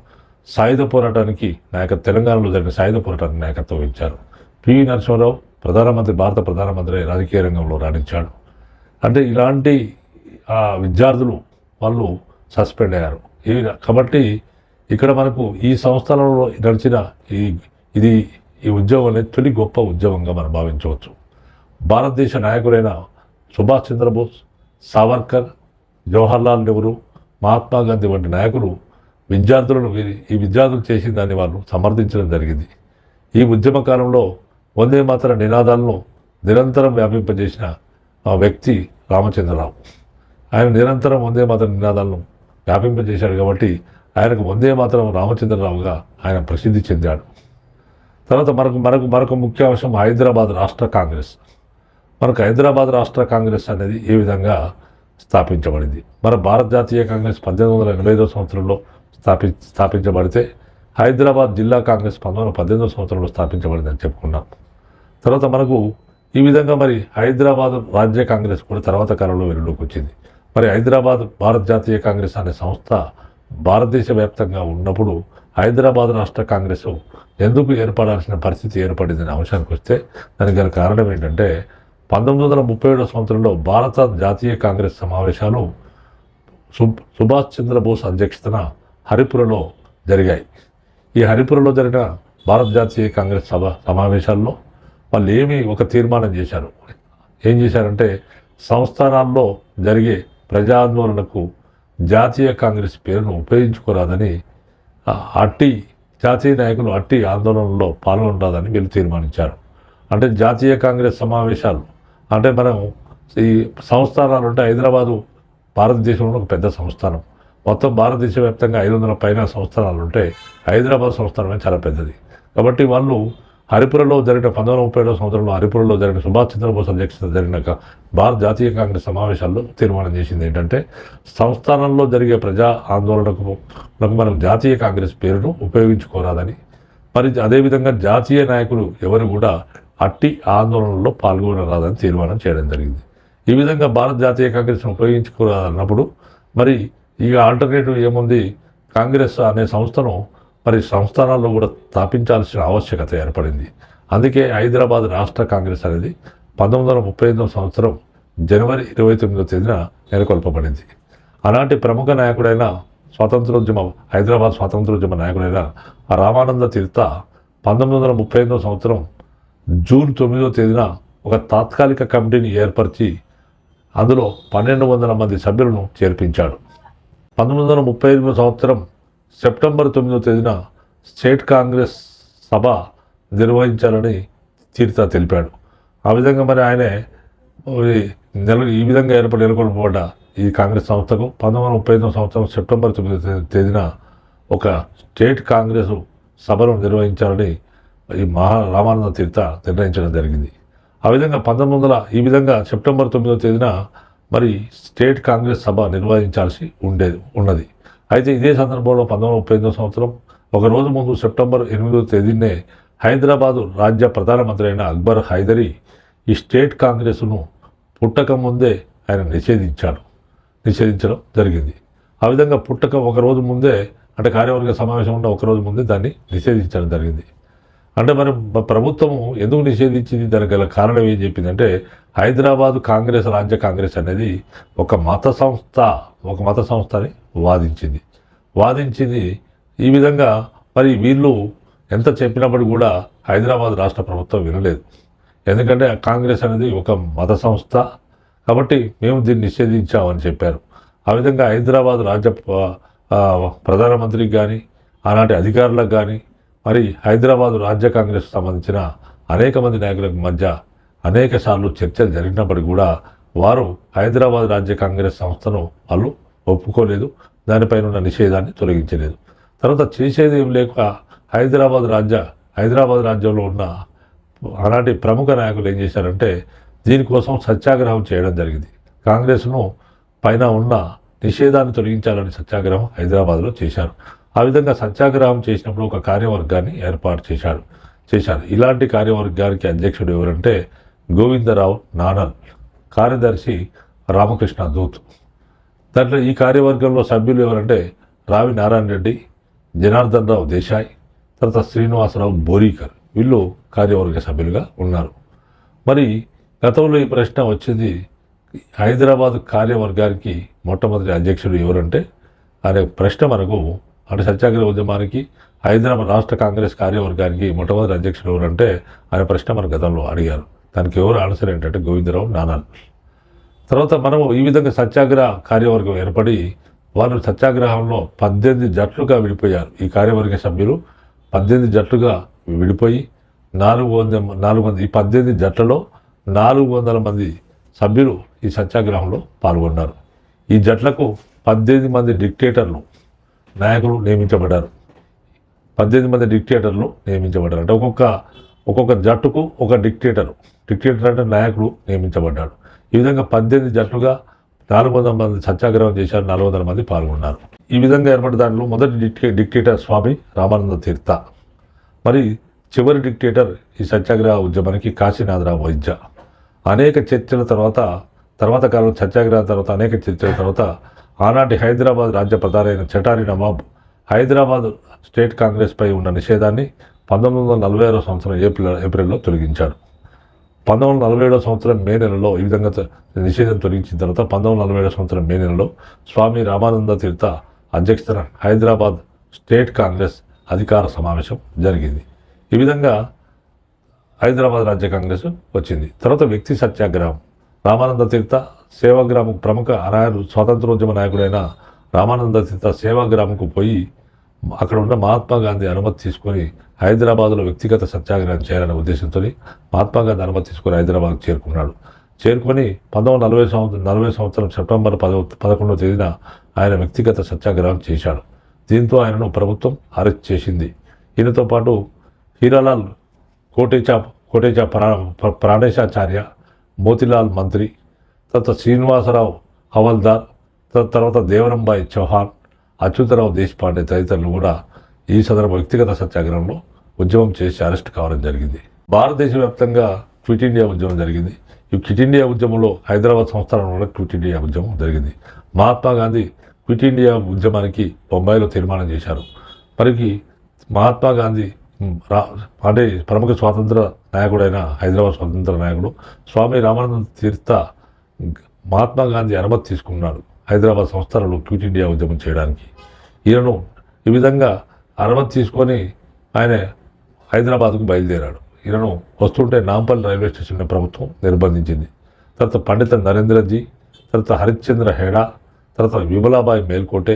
సాయుధ పోరాటానికి తెలంగాణలో జరిగిన సాయుధ పోరాటానికి నాయకత్వం వహించారు. పివి నరసింహారావు భారత ప్రధానమంత్రి రాజకీయ రంగంలో రాణించాడు. అంటే ఇలాంటి విద్యార్థులు వాళ్ళు సస్పెండ్ అయ్యారు. కాబట్టి ఇక్కడ మనకు ఈ సంస్థలలో నడిచిన ఈ ఉద్యమం అనేది తొలి గొప్ప ఉద్యమంగా మనం భావించవచ్చు. భారతదేశ నాయకులైన సుభాష్ చంద్రబోస్, సావర్కర్, జవహర్లాల్ నెహ్రూ, మహాత్మా గాంధీ వంటి నాయకులు ఈ విద్యార్థులు చేసిన దాన్ని వాళ్ళు సమర్థించడం జరిగింది. ఈ ఉద్యమ కాలంలో వందే మాతర నినాదాలను నిరంతరం వ్యాపింపజేసిన వ్యక్తి రామచంద్రరావు. ఆయన నిరంతరం వందే మాతరం నినాదాలను వ్యాపింపజేశాడు. కాబట్టి ఆయనకు వందే మాతరం రామచంద్రరావుగా ఆయన ప్రసిద్ధి చెందాడు. తర్వాత మరొక ముఖ్య అంశం హైదరాబాద్ రాష్ట్ర కాంగ్రెస్. హైదరాబాద్ రాష్ట్ర కాంగ్రెస్ అనేది ఏ విధంగా స్థాపించబడింది? మన భారత జాతీయ కాంగ్రెస్ 1885 సంవత్సరంలో స్థాపించబడితే హైదరాబాద్ జిల్లా కాంగ్రెస్ 1918 సంవత్సరంలో స్థాపించబడిందని చెప్పుకున్నాం. తర్వాత మనకు ఈ విధంగా మరి హైదరాబాద్ రాజ్య కాంగ్రెస్ కూడా తర్వాత కాలంలో వెలుగులోకి వచ్చింది. హైదరాబాద్ భారత జాతీయ కాంగ్రెస్ అనే సంస్థ భారతదేశ వ్యాప్తంగా ఉన్నప్పుడు హైదరాబాద్ రాష్ట్ర కాంగ్రెస్ ఎందుకు ఏర్పడాల్సిన పరిస్థితి ఏర్పడిందనే అంశానికి వస్తే దానికి గల కారణం ఏంటంటే 1937 సంవత్సరంలో భారత జాతీయ కాంగ్రెస్ సమావేశాలు సుభాష్ చంద్రబోస్ అధ్యక్షతన హరిపురలో జరిగాయి. ఈ హరిపురలో జరిగిన భారత జాతీయ కాంగ్రెస్ సమావేశాల్లో వాళ్ళు ఒక తీర్మానం చేశారు. ఏం చేశారంటే సంస్థానాల్లో జరిగే ప్రజా ఆందోళనకు జాతీయ కాంగ్రెస్ పేరును ఉపయోగించుకోరాదని, జాతీయ నాయకులు ఆందోళనలో పాల్గొనరాదని వీళ్ళు తీర్మానించారు. అంటే జాతీయ కాంగ్రెస్ సమావేశాలు అంటే మనం ఈ సంస్థానాలు అంటే హైదరాబాదు భారతదేశంలో ఒక పెద్ద సంస్థానం. మొత్తం భారతదేశ వ్యాప్తంగా 500 పైన సంస్థానాలు ఉంటే హైదరాబాద్ సంస్థానమే చాలా పెద్దది. కాబట్టి వాళ్ళు హరిపురలో జరిగిన 1937 సంవత్సరంలో హరిపురలో జరిగిన సుభాష్ చంద్రబోస్ అధ్యక్షత జరిగిన భారత జాతీయ కాంగ్రెస్ సమావేశాల్లో తీర్మానం చేసింది ఏంటంటే సంస్థానంలో జరిగే ప్రజా ఆందోళనకు మనం జాతీయ కాంగ్రెస్ పేరును ఉపయోగించుకోరాదని, అదేవిధంగా జాతీయ నాయకులు ఎవరు కూడా ఆందోళనలో పాల్గొనరాదని తీర్మానం చేయడం జరిగింది. ఈ విధంగా భారత జాతీయ కాంగ్రెస్ను ఉపయోగించుకోరాదన్నప్పుడు ఇక ఆల్టర్నేటివ్ ఏముంది? కాంగ్రెస్ అనే సంస్థను సంస్థానాల్లో కూడా స్థాపించాల్సిన ఆవశ్యకత ఏర్పడింది. అందుకే హైదరాబాద్ రాష్ట్ర కాంగ్రెస్ అనేది 1935 సంవత్సరం జనవరి 29వ తేదీన నెలకొల్పబడింది. అలాంటి ప్రముఖ నాయకుడైన హైదరాబాద్ స్వాతంత్రోద్యమ నాయకుడైన రామానంద తీర్థ 1935 సంవత్సరం జూన్ 9వ తేదీన ఒక తాత్కాలిక కమిటీని ఏర్పరిచి అందులో 1200 మంది సభ్యులను చేర్పించాడు. 1938 సంవత్సరం సెప్టెంబర్ 9వ తేదీన స్టేట్ కాంగ్రెస్ సభ నిర్వహించాలని తీర్థ తెలిపాడు. ఆ విధంగా మరి ఆయనే ఈ విధంగా నెలకొల్పబడ్డ ఈ కాంగ్రెస్ సంస్థకు 1935 సంవత్సరం సెప్టెంబర్ 9వ తేదీన ఒక స్టేట్ కాంగ్రెస్ సభను నిర్వహించాలని ఈ రామానంద తీర్థ నిర్ణయించడం జరిగింది. ఆ విధంగా ఈ విధంగా సెప్టెంబర్ 9వ తేదీన మరి స్టేట్ కాంగ్రెస్ సభ నిర్వహించాల్సి ఉన్నది. అయితే ఇదే సందర్భంలో 1935 సంవత్సరం ఒకరోజు ముందు సెప్టెంబర్ 8వ తేదీనే హైదరాబాదు రాజ్య ప్రధానమంత్రి అయిన అక్బర్ హైదరీ ఈ స్టేట్ కాంగ్రెస్ను పుట్టక ముందే ఆయన నిషేధించడం జరిగింది. ఆ విధంగా పుట్టక ఒకరోజు ముందే, అంటే కార్యవర్గ సమావేశం ఉన్న ఒకరోజు ముందే దాన్ని నిషేధించడం జరిగింది. అంటే మరి ప్రభుత్వం ఎందుకు నిషేధించింది, దానికి గల కారణం ఏం చెప్పిందంటే హైదరాబాదు కాంగ్రెస్ రాజ్య కాంగ్రెస్ అనేది ఒక మత సంస్థ అని వాదించింది. ఈ విధంగా మరి వీళ్ళు ఎంత చెప్పినప్పుడు కూడా హైదరాబాద్ రాష్ట్ర ప్రభుత్వం వినలేదు. ఎందుకంటే కాంగ్రెస్ అనేది ఒక మత సంస్థ కాబట్టి మేము దీన్ని నిషేధించామని చెప్పారు. ఆ విధంగా హైదరాబాద్ రాజ్య ప్రధానమంత్రికి కానీ ఆనాటి అధికారులకు కానీ మరి హైదరాబాదు రాజ్య కాంగ్రెస్ సంబంధించిన అనేక మంది నాయకుల మధ్య అనేక సార్లు చర్చలు జరిగినప్పటికీ కూడా వారు హైదరాబాద్ రాజ్య కాంగ్రెస్ సంస్థను వాళ్ళు ఒప్పుకోలేదు, దానిపైన ఉన్న నిషేధాన్ని తొలగించలేదు. తర్వాత చేసేది ఏం లేక హైదరాబాద్ రాజ్యంలో ఉన్న ఆనాటి ప్రముఖ నాయకులు ఏం చేశారంటే దీనికోసం సత్యాగ్రహం చేయడం జరిగింది. కాంగ్రెస్ను పైన ఉన్న నిషేధాన్ని తొలగించాలని సత్యాగ్రహం హైదరాబాద్లో చేశారు. ఆ విధంగా సత్యాగ్రహం చేసినప్పుడు ఒక కార్యవర్గాన్ని ఏర్పాటు చేశారు. ఇలాంటి కార్యవర్గానికి అధ్యక్షుడు ఎవరంటే గోవిందరావు నానల్, కార్యదర్శి రామకృష్ణ దూత్. దాంట్లో ఈ కార్యవర్గంలో సభ్యులు ఎవరంటే రావి నారాయణ రెడ్డి, జనార్దన్ రావు దేశాయ్, తర్వాత శ్రీనివాసరావు బోరీకర్, వీళ్ళు కార్యవర్గ సభ్యులుగా ఉన్నారు. మరి గతంలో ఈ ప్రశ్న వచ్చింది, హైదరాబాద్ కార్యవర్గానికి మొట్టమొదటి అధ్యక్షుడు ఎవరంటే అనే ప్రశ్న మనకు, అంటే సత్యాగ్రహ ఉద్యమానికి హైదరాబాద్ రాష్ట్ర కాంగ్రెస్ కార్యవర్గానికి మొట్టమొదటి అధ్యక్షుడు ఎవరంటే అనే ప్రశ్న మన గతంలో అడిగారు. దానికి ఎవరు ఆన్సర్ ఏంటంటే గోవిందరావు నానాల్. తర్వాత మనము ఈ విధంగా సత్యాగ్రహ కార్యవర్గం ఏర్పడి వాళ్ళు సత్యాగ్రహంలో 18 జట్లుగా విడిపోయారు. ఈ కార్యవర్గ సభ్యులు 18 జట్లుగా విడిపోయి 400 ఈ 18 జట్లలో 400 మంది సభ్యులు ఈ సత్యాగ్రహంలో పాల్గొన్నారు. ఈ జట్లకు 18 మంది నాయకులు నియమించబడ్డారు. 18 మంది డిక్టేటర్లు నియమించబడ్డారు. అంటే ఒక్కొక్క జట్టుకు ఒక డిక్టేటర్ అంటే నాయకుడు నియమించబడ్డాడు. ఈ విధంగా 18 జట్లుగా 400 మంది సత్యాగ్రహం చేశారు, 400 మంది పాల్గొన్నారు. ఈ విధంగా ఏర్పడిన దాంట్లో మొదటి డిక్టేటర్ స్వామి రామానంద తీర్థ, మరి చివరి డిక్టేటర్ ఈ సత్యాగ్రహ ఉద్యమానికి కాశీనాథరావు వైద్య. అనేక చర్చల తర్వాత కాలంలో సత్యాగ్రహం తర్వాత అనేక చర్చల తర్వాత ఆనాటి హైదరాబాద్ రాజ్య ప్రధాని అయిన చటారి నవాబ్ హైదరాబాద్ స్టేట్ కాంగ్రెస్పై ఉన్న నిషేధాన్ని 1946 సంవత్సరం ఏప్రిల్లో తొలగించాడు. 1947 సంవత్సరం మే నెలలో ఈ విధంగా నిషేధం తొలగించిన తర్వాత 1947 సంవత్సరం మే నెలలో స్వామి రామానంద తీర్థ అధ్యక్షతన హైదరాబాద్ స్టేట్ కాంగ్రెస్ అధికార సమావేశం జరిగింది. ఈ విధంగా హైదరాబాద్ రాజ్య కాంగ్రెస్ వచ్చింది. తర్వాత వ్యక్తి సత్యాగ్రహం. రామానంద తీర్థ సేవాగ్రామకు ప్రముఖ స్వాతంత్రోద్యమ నాయకుడైన రామానంద తీర్థ సేవాగ్రామకు పోయి అక్కడ ఉన్న మహాత్మా గాంధీ అనుమతి తీసుకొని హైదరాబాద్లో వ్యక్తిగత సత్యాగ్రహం చేయాలనే ఉద్దేశంతో మహాత్మా గాంధీ అనుమతి తీసుకొని హైదరాబాద్కు చేరుకొని 1940 సంవత్సరం సెప్టెంబర్ 11వ తేదీన ఆయన వ్యక్తిగత సత్యాగ్రహం చేశాడు. దీంతో ఆయనను ప్రభుత్వం అరెస్ట్ చేసింది. ఈయనతో పాటు హీరాలాల్ కోటేచా ప్రాణేశాచార్య, మోతిలాల్ మంత్రి, తర్వాత శ్రీనివాసరావు హవల్దార్, తర్వాత దేవరంబాయి చౌహాన్, అచ్యుతరావు దేశపాండే తదితరులు కూడా ఈ సందర్భ వ్యక్తిగత సత్యాగ్రహంలో ఉద్యమం చేసి అరెస్ట్ కావడం జరిగింది. భారతదేశ వ్యాప్తంగా క్విట్ ఇండియా ఉద్యమం జరిగింది. ఈ క్విట్ ఇండియా ఉద్యమంలో హైదరాబాద్ సంస్థానంలో కూడా క్విట్ ఇండియా ఉద్యమం జరిగింది. మహాత్మా గాంధీ క్విట్ ఇండియా ఉద్యమానికి బొంబాయిలో తీర్మానం చేశారు. మరికి మహాత్మా గాంధీ అంటే ప్రముఖ స్వాతంత్ర నాయకుడైన హైదరాబాద్ స్వాతంత్ర నాయకుడు స్వామి రామానంద తీర్థ మహాత్మా గాంధీ అనుమతి తీసుకున్నాడు హైదరాబాద్ సంస్థలలో క్విట్ ఇండియా ఉద్యమం చేయడానికి. ఈయనను ఈ విధంగా అనుమతి తీసుకొని ఆయన హైదరాబాద్కు బయలుదేరాడు. ఈయనను వస్తుంటే నాంపల్లి రైల్వే స్టేషన్లో ప్రభుత్వం నిర్బంధించింది. తర్వాత పండిత నరేంద్రజీ, తర్వాత హరిశ్చంద్ర హేడా, తర్వాత విమలాబాయి మేల్కోటే,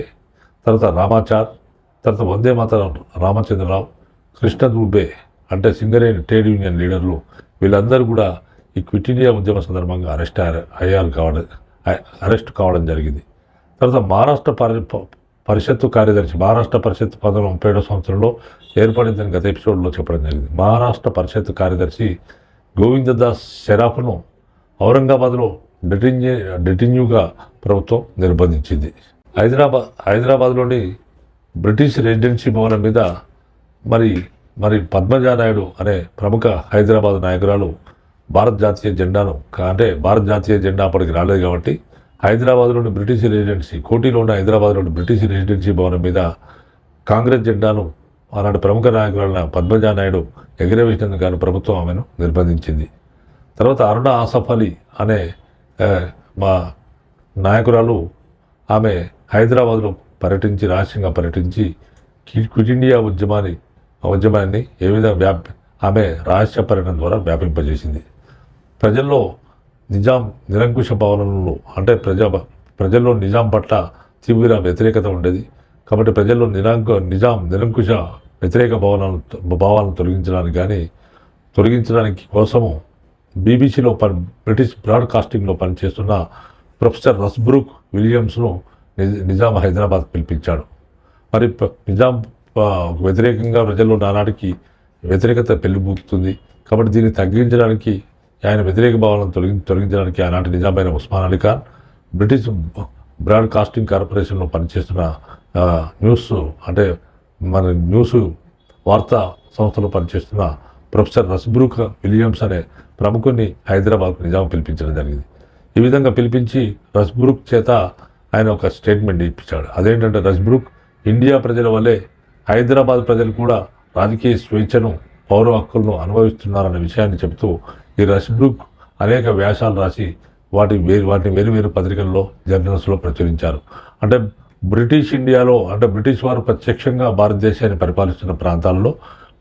తర్వాత రామాచార్, తర్వాత వందే మాతరం రామచంద్రరావు, కృష్ణ దూబే అంటే సింగరేణి ట్రేడ్ యూనియన్ లీడర్లు వీళ్ళందరూ కూడా ఈ క్విట్ ఇండియా ఉద్యమ సందర్భంగా అరెస్ట్ కావడం జరిగింది. తర్వాత పరిషత్తు కార్యదర్శి మహారాష్ట్ర పరిషత్ 1937 సంవత్సరంలో ఏర్పడిందని గత ఎపిసోడ్లో చెప్పడం జరిగింది. మహారాష్ట్ర పరిషత్ కార్యదర్శి గోవిందదాస్ షెరాఫ్ను ఔరంగాబాద్లో డెటిన్యూగా ప్రభుత్వం నిర్బంధించింది. హైదరాబాద్లోని బ్రిటిష్ రెసిడెన్సీ భవనం మీద మరి పద్మజా నాయుడు అనే ప్రముఖ హైదరాబాద్ నాయకురాలు భారత జాతీయ జెండాను భారత జాతీయ జెండా అప్పటికి రాలేదు కాబట్టి హైదరాబాద్లోని బ్రిటిష్ రెసిడెన్సీ కోటిలో ఉన్న హైదరాబాద్లోని బ్రిటిష్ రెసిడెన్సీ భవనం మీద కాంగ్రెస్ జెండాను ఆనాటి ప్రముఖ నాయకురాలైన పద్మజా నాయుడు ఎగరవేసినందుకు గాను ప్రభుత్వం ఆమెను నిర్బంధించింది. తర్వాత అరుణ ఆసఫ్ అలీ అనే మా నాయకురాలు ఆమె హైదరాబాద్లో రహస్యంగా పర్యటించి క్విట్ ఇండియా ఉద్యమాన్ని ఏ విధంగా ఆమె రహస్య పర్యటన ద్వారా వ్యాపింపజేసింది. ప్రజల్లో నిజాం నిరంకుశ భావనలు ప్రజల్లో నిజాం పట్ల తీవ్ర వ్యతిరేకత ఉండేది కాబట్టి ప్రజల్లో నిజాం నిరంకుశ వ్యతిరేక భావాలను తొలగించడానికి కోసము బీబీసీలో బ్రిటిష్ బ్రాడ్కాస్టింగ్లో పనిచేస్తున్న ప్రొఫెసర్ రస్బ్రూక్ విలియమ్స్ను నిజాం హైదరాబాద్ పిలిపించాడు. మరి నిజాం వ్యతిరేకంగా ప్రజల్లో నానాటికి వ్యతిరేకత పెళ్లిబూకుతుంది కాబట్టి దీన్ని తగ్గించడానికి ఆయన వ్యతిరేక భావాలను తొలగించడానికి ఆనాటి నిజామైన ఉస్మాన్ అలీ ఖాన్ బ్రిటిష్ బ్రాడ్కాస్టింగ్ కార్పొరేషన్లో పనిచేస్తున్న న్యూస్ వార్తా సంస్థలో పనిచేస్తున్న ప్రొఫెసర్ రస్బ్రూక్ విలియమ్స్ అనే ప్రముఖుని హైదరాబాద్కు నిజాం పిలిపించడం జరిగింది. ఈ విధంగా పిలిపించి రస్బ్రూక్ చేత ఆయన ఒక స్టేట్మెంట్ ఇప్పించాడు. అదేంటంటే రస్బ్రూక్ ఇండియా ప్రజల వల్లే హైదరాబాద్ ప్రజలు కూడా రాజకీయ స్వేచ్ఛను పౌర హక్కులను అనుభవిస్తున్నారన్న విషయాన్ని చెబుతూ ఈ రస్బ్రూక్ అనేక వ్యాసాలు రాసి వాటిని వేరు పత్రికల్లో జర్నల్స్లో ప్రచురించారు. బ్రిటిష్ వారు ప్రత్యక్షంగా భారతదేశాన్ని పరిపాలిస్తున్న ప్రాంతాల్లో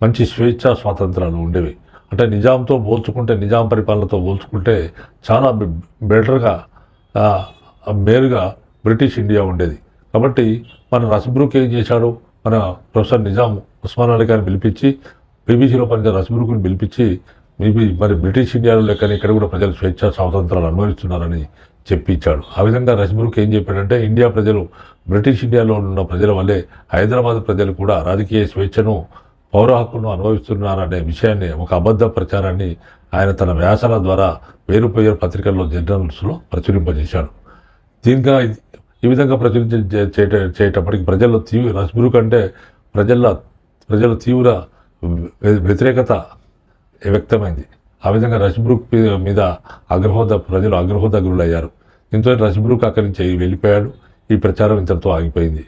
మంచి స్వేచ్ఛా స్వాతంత్రాలు ఉండేవి. నిజాం పరిపాలనతో పోల్చుకుంటే చాలా బెటర్గా మేలుగా బ్రిటిష్ ఇండియా ఉండేది. కాబట్టి మన రస్బ్రూక్ ఏం చేశాడు, మన ప్రొఫెసర్ నిజాం ఉస్మాన్ అలీ ఖాన్ పిలిపించి బీబీసీలో పనిచేసిన రస్బ్రూక్ని పిలిపించి మరి బ్రిటిష్ ఇండియాలో లెక్కని ఇక్కడ కూడా ప్రజలు స్వేచ్ఛా స్వాతంత్రాలు అనుభవిస్తున్నారని చెప్పించాడు. ఆ విధంగా రస్బ్రూక్ ఏం చెప్పాడంటే బ్రిటిష్ ఇండియాలో ఉన్న ప్రజల వల్లే హైదరాబాద్ ప్రజలు కూడా రాజకీయ స్వేచ్ఛను పౌర హక్కులను అనుభవిస్తున్నారనే విషయాన్ని ఒక అబద్ధ ప్రచారాన్ని ఆయన తన వ్యాసాల ద్వారా వేరు పత్రికల్లో జర్నల్స్లో ప్రచురింపజేశాడు. దీనిగా ఈ విధంగా చేయటప్పటికి రస్బ్రూక్ అంటే ప్రజల తీవ్ర వ్యతిరేకత వ్యక్తమైంది. ఆ విధంగా రస్బ్రూక్ మీద ప్రజలు అగ్రహోదగ్రులయ్యారు. దీంతో రస్బ్రూక్ అక్కడి నుంచి వెళ్ళిపోయాడు. ఈ ప్రచారం ఇంతటితో ఆగిపోయింది.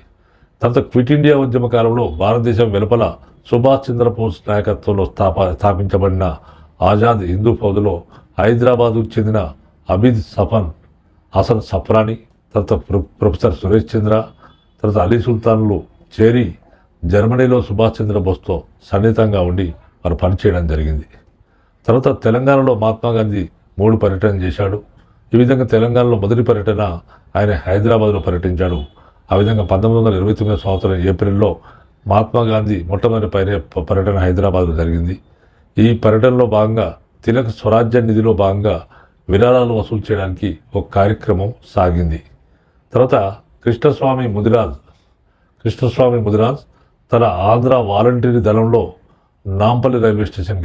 తర్వాత క్విట్ ఇండియా ఉద్యమ కాలంలో భారతదేశం వెలుపల సుభాష్ చంద్రబోస్ నాయకత్వంలో స్థాపించబడిన ఆజాద్ హిందూ ఫౌజ్లో హైదరాబాద్కు చెందిన అబీద్ హసన్ సఫ్రానీ, తర్వాత ప్రొఫెసర్ సురేష్ చంద్ర, తర్వాత అలీ సుల్తాన్లు చేరి జర్మనీలో సుభాష్ చంద్రబోస్తో సన్నిహితంగా ఉండి వారు పనిచేయడం జరిగింది. తర్వాత తెలంగాణలో మహాత్మా గాంధీ 3 పర్యటనలు చేశాడు. ఈ విధంగా తెలంగాణలో మొదటి పర్యటన ఆయన హైదరాబాద్లో పర్యటించాడు. ఆ విధంగా 1929 సంవత్సరం ఏప్రిల్లో మహాత్మా గాంధీ మొట్టమొదటి పర్యటన హైదరాబాద్లో జరిగింది. ఈ పర్యటనలో భాగంగా తిలక్ స్వరాజ్య నిధిలో భాగంగా విరాళాలు వసూలు చేయడానికి ఒక కార్యక్రమం సాగింది. తర్వాత కృష్ణస్వామి ముదిరాజ్ తన ఆంధ్ర వాలంటీర్ దళంలో నాంపల్లి రైల్వే స్టేషన్కి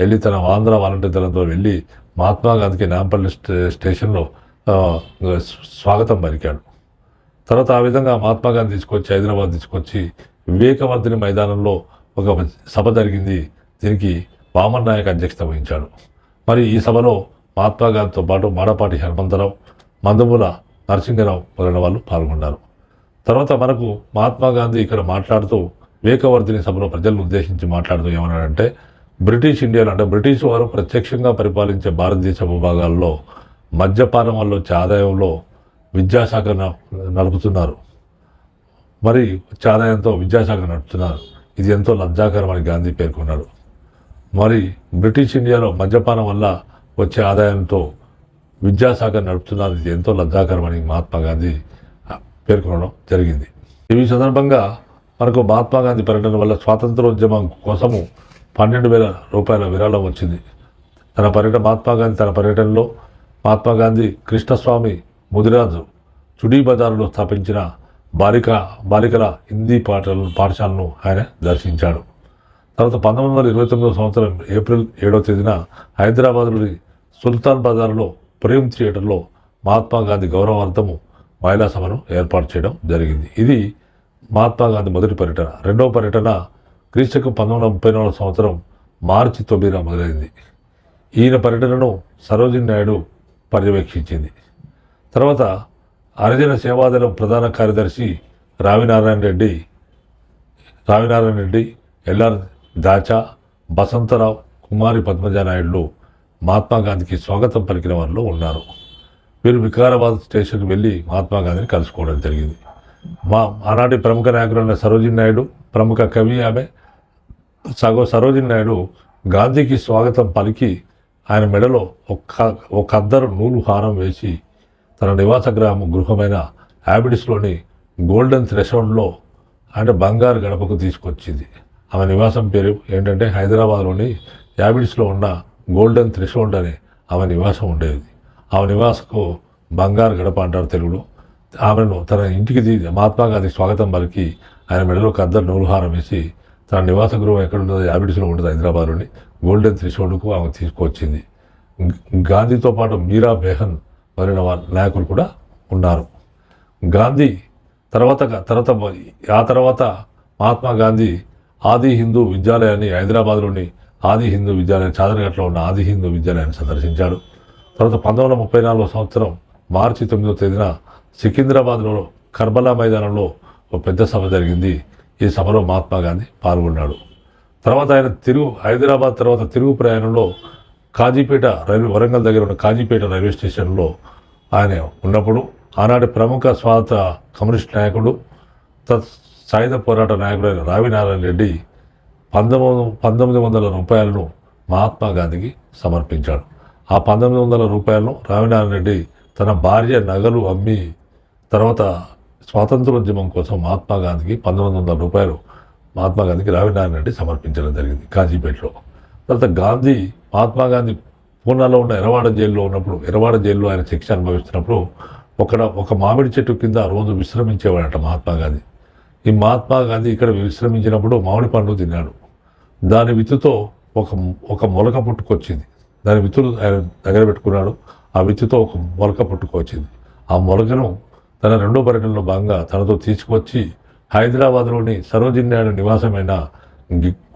వెళ్ళి తన ఆంధ్ర వాలంటీర్ దళంతో వెళ్ళి మహాత్మా గాంధీకి నాంపల్లి స్టేషన్లో స్వాగతం పలికాడు. తర్వాత ఆ విధంగా మహాత్మా గాంధీ హైదరాబాద్ తీసుకొచ్చి వివేకవర్ధిని మైదానంలో ఒక సభ జరిగింది. దీనికి వామన్ నాయక్ అధ్యక్షత వహించాడు. మరి ఈ సభలో మహాత్మా గాంధీతో పాటు మాడపాటి హనుమంతరావు, మందమూల నరసింహరావు మొదలైన వాళ్ళు పాల్గొన్నారు. తర్వాత మనకు మహాత్మా గాంధీ ఇక్కడ మాట్లాడుతూ వివేకవర్ధిని సభలో ప్రజలను ఉద్దేశించి మాట్లాడుతూ ఏమన్నాడంటే, బ్రిటిష్ ఇండియాలో అంటే బ్రిటిష్ వారు ప్రత్యక్షంగా పరిపాలించే భారతదేశ భూభాగాల్లో మద్యపానం వల్ల వచ్చే ఆదాయంలో విద్యాశాఖ నడుపుతున్నారు. మరి వచ్చే ఆదాయంతో విద్యాశాఖ నడుపుతున్నారు. ఇది ఎంతో లజ్జాకరమని గాంధీ పేర్కొన్నాడు. మరి బ్రిటిష్ ఇండియాలో మద్యపానం వల్ల వచ్చే ఆదాయంతో విద్యాశాఖ నడుపుతున్నారు. ఇది ఎంతో లజ్జాకరమని మహాత్మా గాంధీ పేర్కొనడం జరిగింది. ఈ సందర్భంగా మనకు మహాత్మా గాంధీ పర్యటన వల్ల స్వాతంత్రోద్యమం కోసము 12,000 రూపాయల విరాళం వచ్చింది. తన పర్యటనలో మహాత్మా గాంధీ కృష్ణస్వామి ముదిరాజు చుడీ బజారులో స్థాపించిన బాలికల హిందీ పాఠశాలను ఆయన దర్శించాడు. తర్వాత 1929 సంవత్సరం ఏప్రిల్ 7వ తేదీన హైదరాబాద్లోని సుల్తాన్ బజార్లో ప్రేమ్ థియేటర్లో మహాత్మా గాంధీ గౌరవార్థము మహిళా సభను ఏర్పాటు చేయడం జరిగింది. ఇది మహాత్మా గాంధీ మొదటి పర్యటన. రెండవ పర్యటన క్రీస్తుకు 1934 సంవత్సరం మార్చి 9న మొదలైంది. ఈయన పర్యటనను సరోజిని నాయుడు పర్యవేక్షించింది. తర్వాత హరిజన సేవాదళం ప్రధాన కార్యదర్శి రావినారాయణ రెడ్డి, ఎల్ఆర్ దాచా, బసంతరావు, కుమారి పద్మజానాయుడులు మహాత్మా గాంధీకి స్వాగతం పలికిన వారిలో ఉన్నారు. వీరు వికారాబాద్ స్టేషన్కి వెళ్ళి మహాత్మా గాంధీని కలుసుకోవడం జరిగింది. ఆనాటి ప్రముఖ నాయకులైన సరోజిని నాయుడు, ప్రముఖ కవి ఆమె సరోజిని నాయుడు గాంధీకి స్వాగతం పలికి ఆయన మెడలో ఒక అద్దరు నూలు హారం వేసి తన నివాస గృహమైన హ్యాబిట్స్లోని గోల్డెన్ థ్రెషోల్డ్లో అంటే బంగారు గడపకు తీసుకొచ్చింది. ఆమె నివాసం పేరు ఏంటంటే హైదరాబాద్లోని హ్యాబిట్స్లో ఉన్న గోల్డెన్ థ్రెషోల్డ్ అనే ఆమె నివాసం ఉండేది. ఆమె నివాసకు బంగారు గడప అంటారు తెలుగులో. ఆమెను తన ఇంటికి మహాత్మా గాంధీ స్వాగతం పలికి ఆయన మెడలో ఒక అద్దరు నూలుహారం వేసి తన నివాస గృహం ఎక్కడుందో హ్యాబిట్స్లో ఉంటుంది హైదరాబాద్లోని గోల్డెన్ థ్రెషోల్డ్కు ఆమె తీసుకొచ్చింది. గాంధీతో పాటు మీరా బెహన్ మొదలైన నాయకులు కూడా ఉన్నారు. గాంధీ తర్వాత మహాత్మా గాంధీ ఆది హిందూ విద్యాలయాన్ని హైదరాబాద్లోని ఆది హిందూ విద్యాలయం చాదరగట్లో ఉన్న ఆది హిందూ విద్యాలయాన్ని సందర్శించాడు. తర్వాత 1934 సంవత్సరం మార్చి 9వ తేదీన సికింద్రాబాద్లో కర్బలా మైదానంలో ఒక పెద్ద సభ జరిగింది. ఈ సభలో మహాత్మా గాంధీ పాల్గొన్నాడు. తర్వాత ఆయన హైదరాబాద్ తర్వాత తిరుగు ప్రయాణంలో కాజీపేట వరంగల్ దగ్గర ఉన్న కాజీపేట రైల్వే స్టేషన్లో ఆయన ఉన్నప్పుడు ఆనాటి ప్రముఖ స్వాతంత్ర కమ్యూనిస్ట్ నాయకుడు సాయుధ పోరాట నాయకుడైన రావినారాయణ రెడ్డి 1900 రూపాయలను మహాత్మా గాంధీకి సమర్పించాడు. ఆ 1900 రూపాయలను రావినారాయణ రెడ్డి తన భార్య నగలు అమ్మి తర్వాత స్వాతంత్రోద్యమం కోసం మహాత్మా గాంధీకి 1900 రూపాయలు మహాత్మా గాంధీకి రావినారాయణ రెడ్డి సమర్పించడం జరిగింది కాజీపేటలో. తర్వాత మహాత్మా గాంధీ పూనాలో ఉన్న ఎర్రవాడ జైల్లో ఆయన శిక్ష అనుభవిస్తున్నప్పుడు ఒక మామిడి చెట్టు కింద రోజు విశ్రమించేవాడట మహాత్మా గాంధీ. ఈ మహాత్మా గాంధీ ఇక్కడ విశ్రమించినప్పుడు మామిడి పండు తిన్నాడు. దాని విత్తుతో ఒక మొలక పుట్టుకొచ్చింది. దాని విత్తులు ఆయన దగ్గర పెట్టుకున్నాడు. ఆ విత్తుతో ఒక మొలక పుట్టుకొచ్చింది. ఆ మొలకను తన రెండో పర్యటనలో భాగంగా తనతో తీసుకొచ్చి హైదరాబాద్లోని సరోజిని నాయుడు నివాసమైన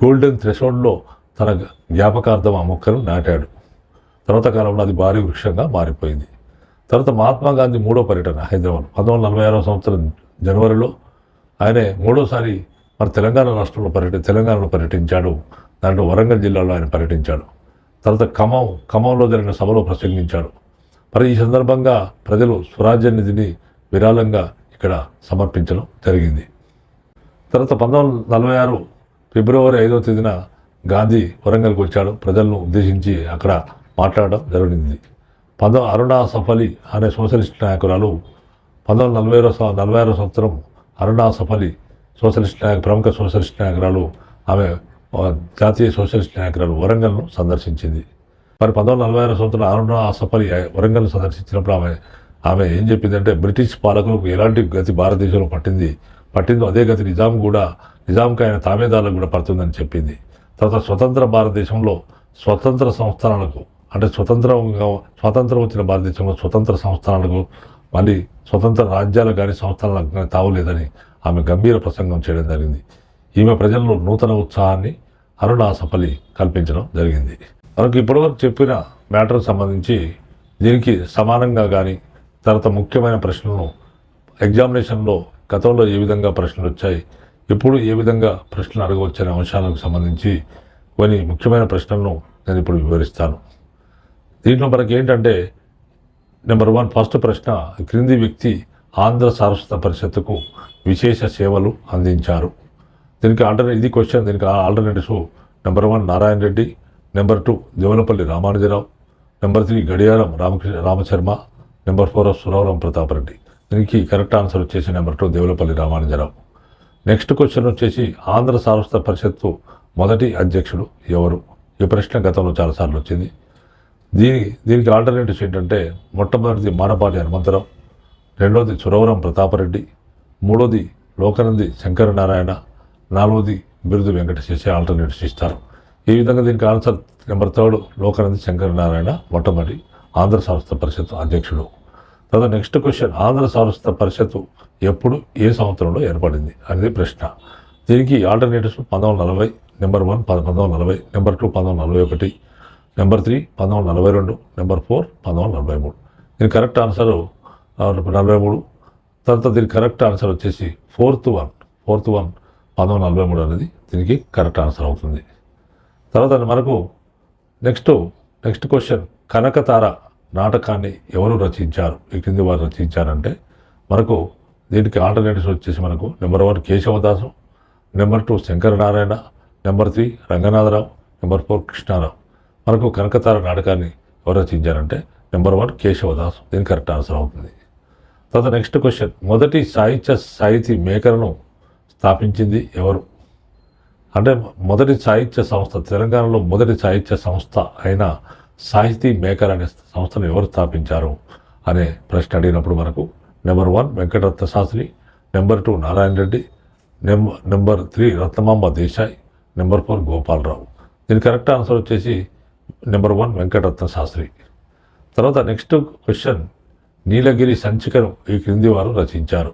గోల్డెన్ థ్రెషోల్డ్లో తన జ్ఞాపకార్థం ఆ మొక్కను నాటాడు. తర్వాత కాలంలో అది భారీ వృక్షంగా మారిపోయింది. తర్వాత మహాత్మా గాంధీ మూడో పర్యటన హైదరాబాద్ 1946 సంవత్సరం జనవరిలో ఆయనే మూడోసారి మన తెలంగాణలో పర్యటించాడు. దాంట్లో వరంగల్ జిల్లాలో ఆయన పర్యటించాడు. తర్వాత ఖమ్మంలో జరిగిన సభలో ప్రసంగించాడు. మరి ఈ సందర్భంగా ప్రజలు స్వరాజ్య నిధిని విరాళంగా ఇక్కడ సమర్పించడం జరిగింది. తర్వాత 1946 ఫిబ్రవరి 5వ తేదీన గాంధీ వరంగల్కి వచ్చాడు. ప్రజలను ఉద్దేశించి అక్కడ మాట్లాడడం జరిగింది. అరుణా సఫలి అనే సోషలిస్ట్ నాయకురాలు 1946 సంవత్సరం అరుణా సఫలి ప్రముఖ సోషలిస్ట్ నాయకురాలు, ఆమె జాతీయ సోషలిస్ట్ నాయకురాలు వరంగల్ను సందర్శించింది. మరి 1946 సంవత్సరం అరుణా సఫలి వరంగల్ను సందర్శించినప్పుడు ఆమె ఏం చెప్పిందంటే, బ్రిటిష్ పాలకులకు ఎలాంటి గతి భారతదేశంలో పట్టిందో అదే గతి నిజాంకి ఆయన తాబేదారులకు కూడా పడుతుందని చెప్పింది. తర్వాత స్వతంత్ర భారతదేశంలో స్వతంత్ర సంస్థానాలకు అంటే స్వతంత్రం వచ్చిన భారతదేశంలో స్వతంత్ర సంస్థానాలకు మళ్ళీ స్వతంత్ర రాజ్యాలకు కానీ సంస్థానాలకు కానీ తావులేదని ఆమె గంభీర ప్రసంగం చేయడం జరిగింది. ఈమె ప్రజల్లో నూతన ఉత్సాహాన్ని అరుణా సఫలి కల్పించడం జరిగింది. మనకు ఇప్పటివరకు చెప్పిన మ్యాటర్కి సంబంధించి దీనికి సమానంగా కానీ తర్వాత ముఖ్యమైన ప్రశ్నలను ఎగ్జామినేషన్లో గతంలో ఏ విధంగా ప్రశ్నలు వచ్చాయి, ఇప్పుడు ఏ విధంగా ప్రశ్నలు అడగవచ్చనే అంశాలకు సంబంధించి కొన్ని ముఖ్యమైన ప్రశ్నలను నేను ఇప్పుడు వివరిస్తాను. దీంట్లో మనకి ఏంటంటే నెంబర్ 1 ఫస్ట్ ప్రశ్న, క్రింది వ్యక్తి ఆంధ్ర సారస్వత పరిషత్తుకు విశేష సేవలు అందించారు. దీనికి ఇది క్వశ్చన్. దీనికి alternatives number 1 Narayana Reddy, number 2 Devulapalli Ramanuja Rao, number 3 గడియారం రామశర్మ, నెంబర్ 4 సురవరం ప్రతాపరెడ్డి. దీనికి కరెక్ట్ ఆన్సర్ వచ్చేసి number 2 Devulapalli Ramanuja Rao. Next question వచ్చేసి ఆంధ్ర సారస్వత పరిషత్తు మొదటి అధ్యక్షుడు ఎవరు? ఈ ప్రశ్న గతంలో చాలాసార్లు వచ్చింది. దీనికి ఆల్టర్నేటివ్స్ ఏంటంటే మొట్టమొదటిది మాడపాటి హనుమంతరావు, రెండోది సురవరం ప్రతాపరెడ్డి, మూడోది లోకనంది శంకరనారాయణ, నాలుగోది బిరుదు వెంకటశేష ఆల్టర్నేటివ్స్ ఇస్తారు. ఈ విధంగా దీనికి ఆన్సర్ నెంబర్ 3 లోకనంది శంకరనారాయణ మొట్టమొదటి ఆంధ్ర సారస్వత పరిషత్తు అధ్యక్షుడు. తర్వాత నెక్స్ట్ క్వశ్చన్, ఆంధ్ర సారస్వత పరిషత్తు ఎప్పుడు ఏ సంవత్సరంలో ఏర్పడింది అనేది ప్రశ్న. దీనికి alternatives 1940, number 1 1940, number 2 1941, number 3 1942, number 4 1943. దీని కరెక్ట్ ఆన్సర్ 43. తర్వాత దీని కరెక్ట్ ఆన్సర్ వచ్చేసి ఫోర్త్ వన్ 1943 అనేది దీనికి కరెక్ట్ ఆన్సర్ అవుతుంది. తర్వాత మనకు నెక్స్ట్ క్వశ్చన్, కనకతార నాటకాన్ని ఎవరు రచించారు? ఈ క్రింది వారు రచించారంటే మనకు దీనికి ఆల్టర్నేటివ్స్ వచ్చేసి మనకు number 1 Keshavadasu, number 2 Shankaranarayana, number 3 Ranganatharao, number 4 Krishnarao. మనకు కనకతార నాటకాన్ని ఎవరు రచించారంటే నెంబర్ 1 కేశవదాసు. దీనికి కరెక్ట్ ఆన్సర్ అవుతుంది. తర్వాత నెక్స్ట్ క్వశ్చన్, మొదటి సాహితీ మేకరను స్థాపించింది ఎవరు? అంటే మొదటి సాహిత్య సంస్థ, తెలంగాణలో మొదటి సాహిత్య సంస్థ అయిన సాహితీ మేకర్ అనే సంస్థను ఎవరు స్థాపించారు అనే ప్రశ్న అడిగినప్పుడు మనకు number 1 Venkataratna Sastri, number 2 Narayana Reddy, number 3 Ratnamamba Desai, number 4 Gopalarao. దీని కరెక్ట్ ఆన్సర్ వచ్చేసి నెంబర్ 1 వెంకటరత్న శాస్త్రి. తర్వాత నెక్స్ట్ క్వశ్చన్, నీలగిరి సంచికను ఈ క్రింది వారు రచించారు.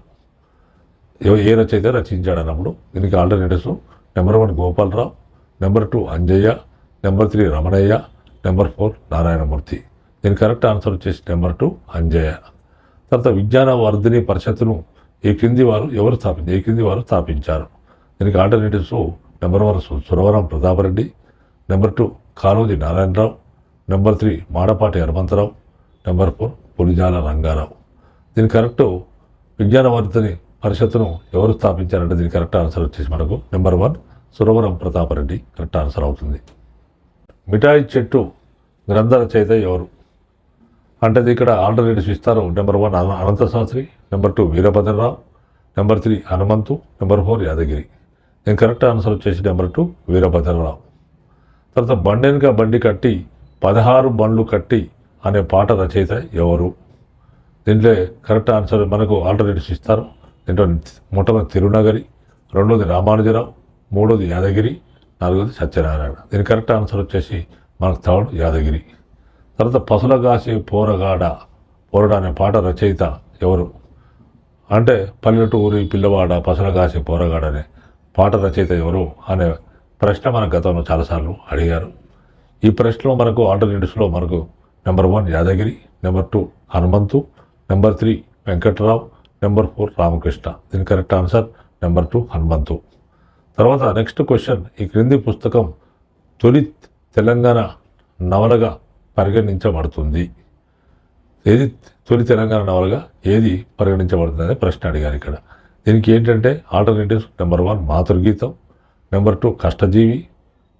ఏ రచయిత రచించాడు అన్నప్పుడు దీనికి alternatives number 1 Gopalarao, number 2 Anjaiah, number 3 Ramanaiah, number 4 Narayanamurthy. దీని కరెక్ట్ ఆన్సర్ వచ్చేసి నెంబర్ 2 అంజయ్య. తర్వాత విజ్ఞాన వర్ధిని పరిషత్తును ఈ క్రింది వారు స్థాపించారు. దీనికి alternatives number 1 Suravaram Pratapareddy, number 2 Kaloji Narayanarao, number 3 Madapati Hanumantharao, number 4 Pulijala Rangarao. దీని కరెక్ట్ విజ్ఞానవర్ధిని పరిషత్తును ఎవరు స్థాపించారంటే దీని కరెక్ట్ ఆన్సర్ వచ్చేసి మనకు number 1 Suravaram Pratapareddy correct answer అవుతుంది. మిఠాయి చెట్టు గ్రంథ రచయిత ఎవరు? అంటే ఇక్కడ ఆల్టర్నేటివ్స్ ఇస్తారు. Number 1 Anantha Sastri, number 2 Veerabhadrarao, number 3 Hanumanthu, number 4 Yadagiri. దీని కరెక్ట్ ఆన్సర్ వచ్చేసి నెంబర్ 2 వీరభద్రరావు. తర్వాత బండెనక బండి కట్టి 16 బండ్లు కట్టి అనే పాట రచయిత ఎవరు? దీంట్లో కరెక్ట్ ఆన్సర్ మనకు ఆల్టర్నేటివ్స్ ఇస్తారు. దీంట్లో మొట్టమొదటి తిరునగరి, రెండోది రామానుజరావు, మూడోది యాదగిరి, నాలుగోది సత్యనారాయణ. దీని కరెక్ట్ ఆన్సర్ వచ్చేసి మనకు 3 యాదగిరి. తర్వాత పసులగాసి పోరడ అనే పాట రచయిత ఎవరు? అంటే పల్లెటూరి పిల్లవాడ పసులగాసి పోరగాడ అనే పాట రచయిత ఎవరు అనే ప్రశ్న మన గతంలో చాలాసార్లు అడిగారు. ఈ ప్రశ్నలో మనకు ఆల్టర్నేటివ్స్లో మనకు number 1 Yadagiri, number 2 Hanumanthu, number 3 Venkatrao, number 4 Ramakrishna. దీని కరెక్ట్ ఆన్సర్ నెంబర్ 2 హనుమంతు. తర్వాత నెక్స్ట్ క్వశ్చన్, ఈ క్రింది పుస్తకం తొలి తెలంగాణ నవలగా పరిగణించబడుతుంది. ఏది తొలి తెలంగాణ నవలగా ఏది పరిగణించబడుతుంది అనే ప్రశ్న అడిగారు ఇక్కడ. దీనికి ఏంటంటే alternatives number 1 Matrugeetham, number 2 Kashtajeevi,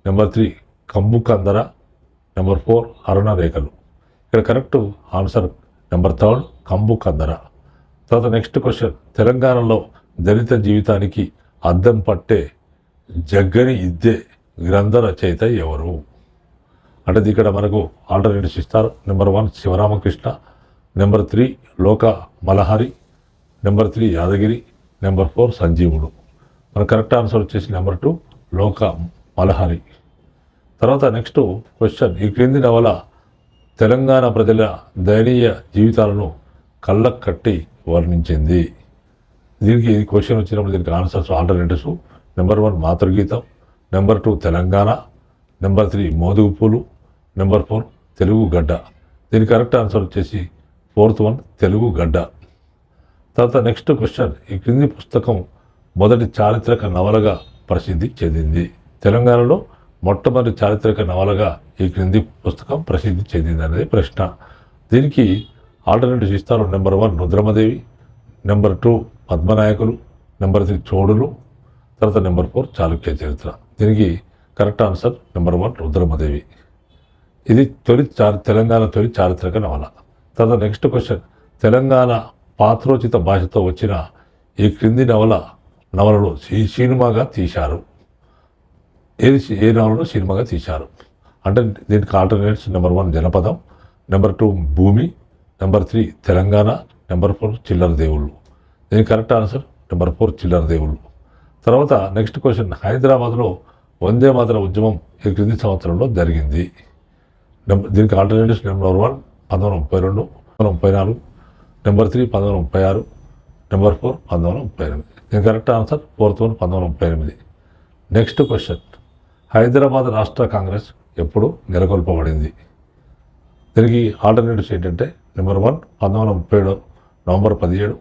number 3 Kambukandhara, number 4 Arunarekhalu. ఇక్కడ కరెక్ట్ ఆన్సర్ నెంబర్ 3 కంబుకందర. తర్వాత నెక్స్ట్ క్వశ్చన్, తెలంగాణలో దళిత జీవితానికి అద్దం పట్టే జగ్గని ఇద్దే గ్రంథ రచయిత ఎవరు? అంటే ఇక్కడ మనకు ఆల్టర్నేటివ్స్ ఇస్తారు. నెంబర్ 1 శివరామకృష్ణ, నెంబర్ 3 లోక మలహరి, నెంబర్ 3 యాదగిరి, నెంబర్ 4 సంజీవుడు. మన కరెక్ట్ ఆన్సర్ వచ్చేసి నెంబర్ 2 లోక మలహరి. తర్వాత నెక్స్ట్ క్వశ్చన్, ఈ క్రింది నవల తెలంగాణ ప్రజల దయనీయ జీవితాలను కళ్ళకు కట్టి వర్ణించింది. దీనికి క్వశ్చన్ వచ్చినప్పుడు దీనికి answers alternatives number 1 Matrugeetham, number 2 Telangana, number 3 Modugu Poolu, number 4 Telugu గడ్డ. దీని కరెక్ట్ ఆన్సర్ వచ్చేసి 4th 1 తెలుగు గడ్డ. తర్వాత నెక్స్ట్ క్వశ్చన్, ఈ క్రింది పుస్తకం మొదటి చారిత్రక నవలగా ప్రసిద్ధి చెందింది? తెలంగాణలో మొట్టమొదటి చారిత్రక నవలగా ఈ క్రింది పుస్తకం ప్రసిద్ధి చెందింది అనేది ప్రశ్న. దీనికి ఆల్టర్నేటివ్స్ ఇస్తారు. నెంబర్ 1 రుద్రమదేవి, నెంబర్ 2 పద్మనాయకులు, నెంబర్ 3 చోడులు, తర్వాత నెంబర్ 4 చాళుక్య చరిత్ర. దీనికి కరెక్ట్ ఆన్సర్ నెంబర్ 1 రుద్రమదేవి. ఇది తెలంగాణ తొలి చారిత్రక నవల. తర్వాత నెక్స్ట్ క్వశ్చన్, తెలంగాణ పాత్రోచిత భాషతో వచ్చిన ఈ క్రింది నవలను సినిమాగా తీశారు. ఏ నవలను సినిమాగా తీశారు అంటే దీనికి ఆల్టర్నేట్స్ నెంబర్ 1 జనపదం, నెంబర్ 2 భూమి, నెంబర్ 3 తెలంగాణ, నెంబర్ 4 చిల్లర దేవుళ్ళు. దీనికి కరెక్ట్ ఆన్సర్ నెంబర్ 4 చిల్లర దేవుళ్ళు. తర్వాత నెక్స్ట్ క్వశ్చన్, హైదరాబాద్లో వందే మాతర ఉద్యమం ఈ క్రింది సంవత్సరంలో జరిగింది? దీనికి ఆల్టర్నేటివ్స్ నెంబర్ 1 1932, 1934, నెంబర్ 3 1936, నెంబర్ 4 1938. దీనికి correct answer 4th one 1938. Next question, Hyderabad రాష్ట్ర కాంగ్రెస్ ఎప్పుడు నెలకొల్పబడింది? దీనికి ఆల్టర్నేటివ్స్ ఏంటంటే number 1 1937 November 17,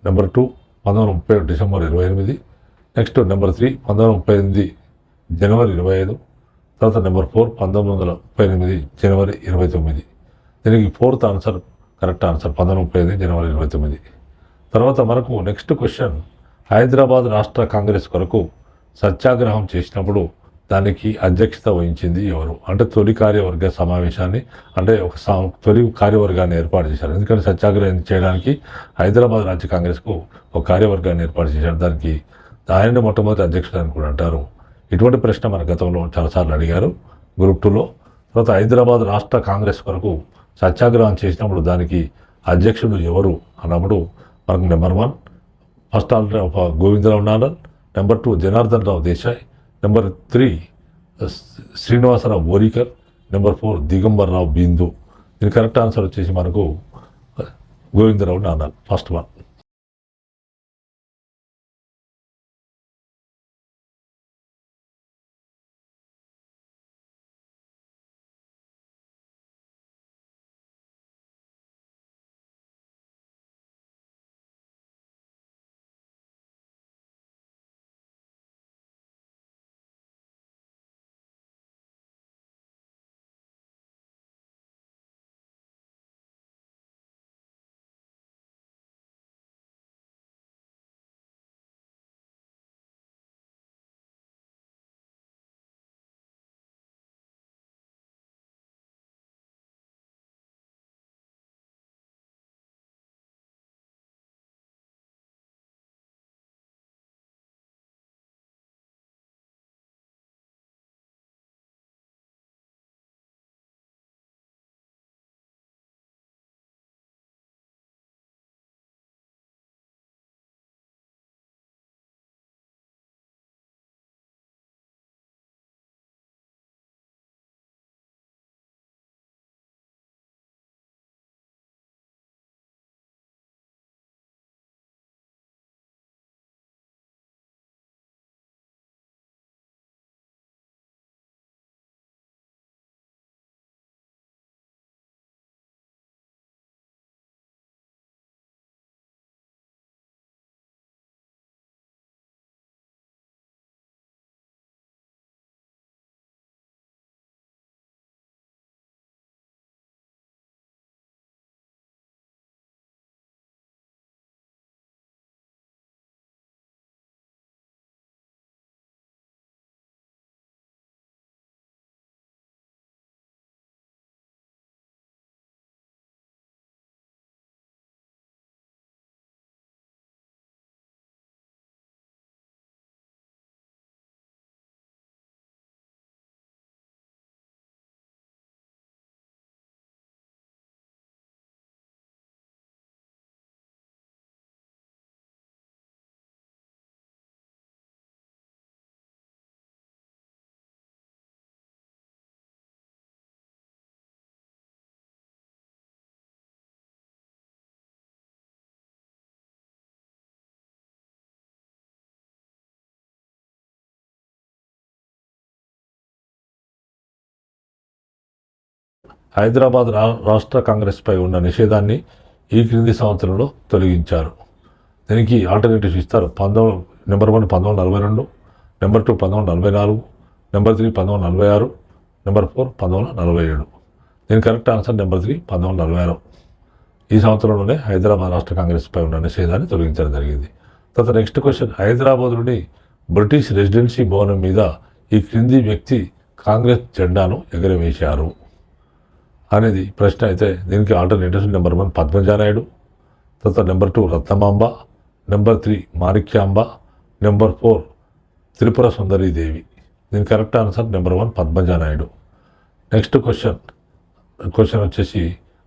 number 2 1937 December 28, next number 3 1938 జనవరి 25, తర్వాత నెంబర్ 4 1938 జనవరి 29. దీనికి 4th ఆన్సర్ కరెక్ట్ ఆన్సర్ 1938 జనవరి 29. తర్వాత మనకు నెక్స్ట్ క్వశ్చన్, హైదరాబాద్ రాష్ట్ర కాంగ్రెస్ కొరకు సత్యాగ్రహం చేసినప్పుడు దానికి అధ్యక్షత వహించింది ఎవరు? అంటే తొలి కార్యవర్గ సమావేశాన్ని అంటే తొలి కార్యవర్గాన్ని ఏర్పాటు చేశారు. ఎందుకంటే సత్యాగ్రహం చేయడానికి హైదరాబాద్ రాజ్య కాంగ్రెస్కు ఒక కార్యవర్గాన్ని ఏర్పాటు చేశారు. దానికి ఆయన మొట్టమొదటి అధ్యక్షుడు అని కూడా అంటారు. ఇటువంటి ప్రశ్న మన గతంలో చాలాసార్లు అడిగారు గ్రూప్ 2లో. తర్వాత హైదరాబాద్ రాష్ట్ర కాంగ్రెస్ కొరకు సత్యాగ్రహం చేసినప్పుడు దానికి అధ్యక్షుడు ఎవరు అన్నప్పుడు మనకు number 1 first Govindarao Nanan, number 2 Janardhan Rao Desai, number 3 Srinivasarao Borikar, number 4 Digambar Rao Bindu. దీని కరెక్ట్ ఆన్సర్ వచ్చేసి మనకు గోవిందరావు నానన్ ఫస్ట్ వన్. హైదరాబాద్ రాష్ట్ర కాంగ్రెస్పై ఉన్న నిషేధాన్ని ఈ క్రింది సంవత్సరంలో తొలగించారు? దీనికి ఆల్టర్నేటివ్స్ ఇస్తారు. Number 1 1942, number 2 1944, number 3 1946, number 4 1947. దీని కరెక్ట్ ఆన్సర్ నెంబర్ 3 1946. ఈ సంవత్సరంలోనే హైదరాబాద్ రాష్ట్ర కాంగ్రెస్పై ఉన్న నిషేధాన్ని తొలగించడం జరిగింది. తర్వాత నెక్స్ట్ క్వశ్చన్, హైదరాబాద్లోని బ్రిటిష్ రెసిడెన్సీ భవనం మీద ఈ క్రింది వ్యక్తి కాంగ్రెస్ జెండాను ఎగరవేశారు అనేది ప్రశ్న. అయితే దీనికి ఆల్టర్నేటివ్స్ నెంబర్ 1 పద్మజానాయుడు, తర్వాత number 2 Ratnamamba, number 3 Manikyamba, number 4 Tripura Sundaridevi. దీని correct answer number 1 Padmaja Naidu. Next question వచ్చేసి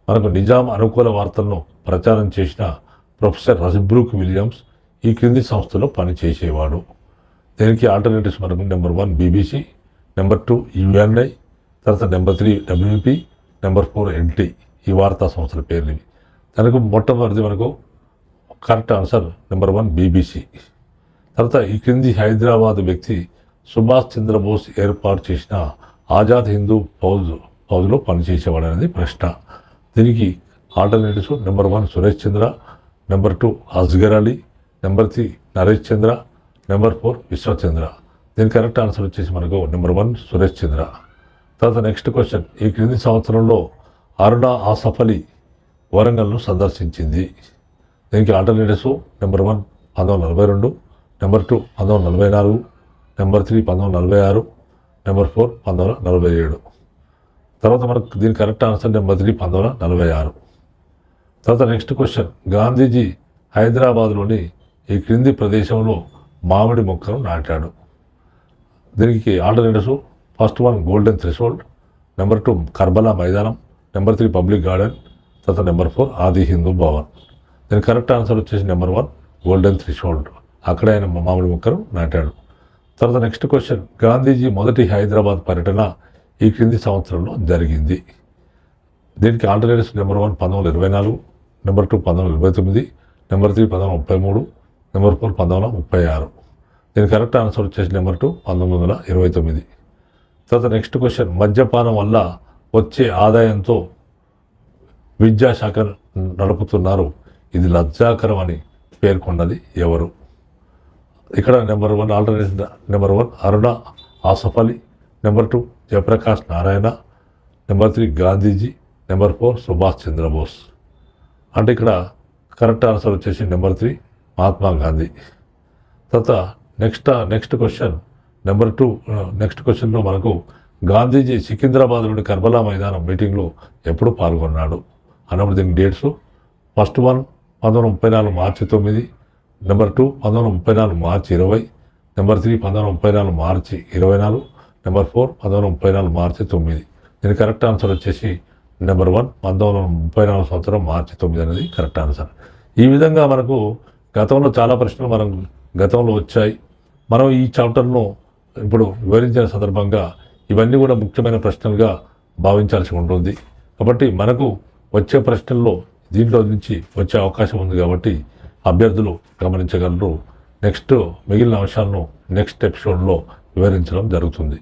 మనకు నిజాం అనుకూల వార్తలను ప్రచారం చేసిన ప్రొఫెసర్ రస్బ్రూక్ విలియమ్స్ ఈ క్రింది సంస్థలో పనిచేసేవాడు. దీనికి ఆల్టర్నేటివ్స్ మనకు నెంబర్ 1 బీబీసీ, నెంబర్ 2 యుఎన్ఐ, తర్వాత నెంబర్ 3 డబ్ల్యూపీ, నెంబర్ 4 ఎన్టీ. ఈ వార్తా సంస్థల పేర్లు ఇవి. దానికి మొట్టమొదటి మనకు కరెక్ట్ ఆన్సర్ నెంబర్ 1 బీబీసీ. తర్వాత ఈ క్రింది హైదరాబాద్ వ్యక్తి సుభాష్ చంద్రబోస్ ఏర్పాటు చేసిన ఆజాద్ హిందూ ఫౌజ్లో పనిచేసేవాడు అనేది ప్రశ్న. దీనికి ఆల్టర్నేటివ్స్ నెంబర్ 1 సురేష్ చంద్ర, నెంబర్ 2 అస్గర్ అలీ, నెంబర్ 3 నరేష్ చంద్ర, నెంబర్ 4 విశ్వచంద్ర. దీని కరెక్ట్ ఆన్సర్ వచ్చేసి మనకు నెంబర్ 1 సురేష్ చంద్ర. తర్వాత నెక్స్ట్ క్వశ్చన్, ఈ క్రింది సంవత్సరంలో అరుణా ఆసఫ్ అలీ వరంగల్ను సందర్శించింది. దీనికి alternatives number 1 1942, number 2 1944, number 3 1946, number 4 1947. తర్వాత మనకు దీని కరెక్ట్ ఆన్సర్ నెంబర్ 3 1946. తర్వాత నెక్స్ట్ క్వశ్చన్, గాంధీజీ హైదరాబాద్లోని ఈ క్రింది ప్రదేశంలో మామిడి మొక్కను నాటాడు. దీనికి alternatives first 1 golden threshold, number 2 Karbala మైదానం, నెంబర్ 3 పబ్లిక్ గార్డెన్, తర్వాత నెంబర్ 4 ఆది హిందూ భవన్. దీని కరెక్ట్ ఆన్సర్ వచ్చేసి నెంబర్ 1 గోల్డెన్ థ్రెషోల్డ్. అక్కడ ఆయన మామిడి మొక్కను నాటాడు. తర్వాత నెక్స్ట్ క్వశ్చన్, గాంధీజీ మొదటి హైదరాబాద్ పర్యటన ఈ క్రింది సంవత్సరంలో జరిగింది. దీనికి alternatives number 1 1924, number 2 1929, number 3 1933, number 4 1936. దీని కరెక్ట్ ఆన్సర్ వచ్చేసి నెంబర్ 2 1929. తర్వాత నెక్స్ట్ క్వశ్చన్, మద్యపానం వల్ల వచ్చే ఆదాయంతో విద్యాశాఖ నడుపుతున్నారు, ఇది లజ్జాకరం అని పేర్కొన్నది ఎవరు? ఇక్కడ number 1 alternative number 1 Aruna Asaf Ali, number 2 Jayaprakash Narayan, number 3 Gandhiji, number 4 Subhash Chandrabose. అంటే ఇక్కడ కరెక్ట్ ఆన్సర్ వచ్చేసి నెంబర్ 3 మహాత్మా గాంధీ. తర్వాత నెక్స్ట్ క్వశ్చన్ నెంబర్ 2. నెక్స్ట్ క్వశ్చన్లో మనకు గాంధీజీ సికింద్రాబాద్లోని కర్బలా మైదానం మీటింగ్లో ఎప్పుడు పాల్గొన్నాడు అన్నప్పుడు దీనికి డేట్స్ ఫస్ట్ 1 1934 మార్చి 9, నెంబర్ 2 1934 మార్చి 20, నెంబర్ 3 1934 మార్చి 24, నెంబర్ 4 1934 మార్చి 9. దీని కరెక్ట్ ఆన్సర్ వచ్చేసి నెంబర్ 1 1934 సంవత్సరం మార్చి 9 అనేది కరెక్ట్ ఆన్సర్. ఈ విధంగా మనకు గతంలో చాలా ప్రశ్నలు మనం గతంలో వచ్చాయి. మనం ఈ చాప్టర్ను ఇప్పుడు వివరించిన సందర్భంగా ఇవన్నీ కూడా ముఖ్యమైన ప్రశ్నలుగా భావించాల్సి ఉంటుంది. కాబట్టి మనకు వచ్చే ప్రశ్నల్లో దీంట్లో నుంచి వచ్చే అవకాశం ఉంది కాబట్టి అభ్యర్థులు గమనించగలరు. మిగిలిన అంశాలను నెక్స్ట్ ఎపిసోడ్లో వివరించడం జరుగుతుంది.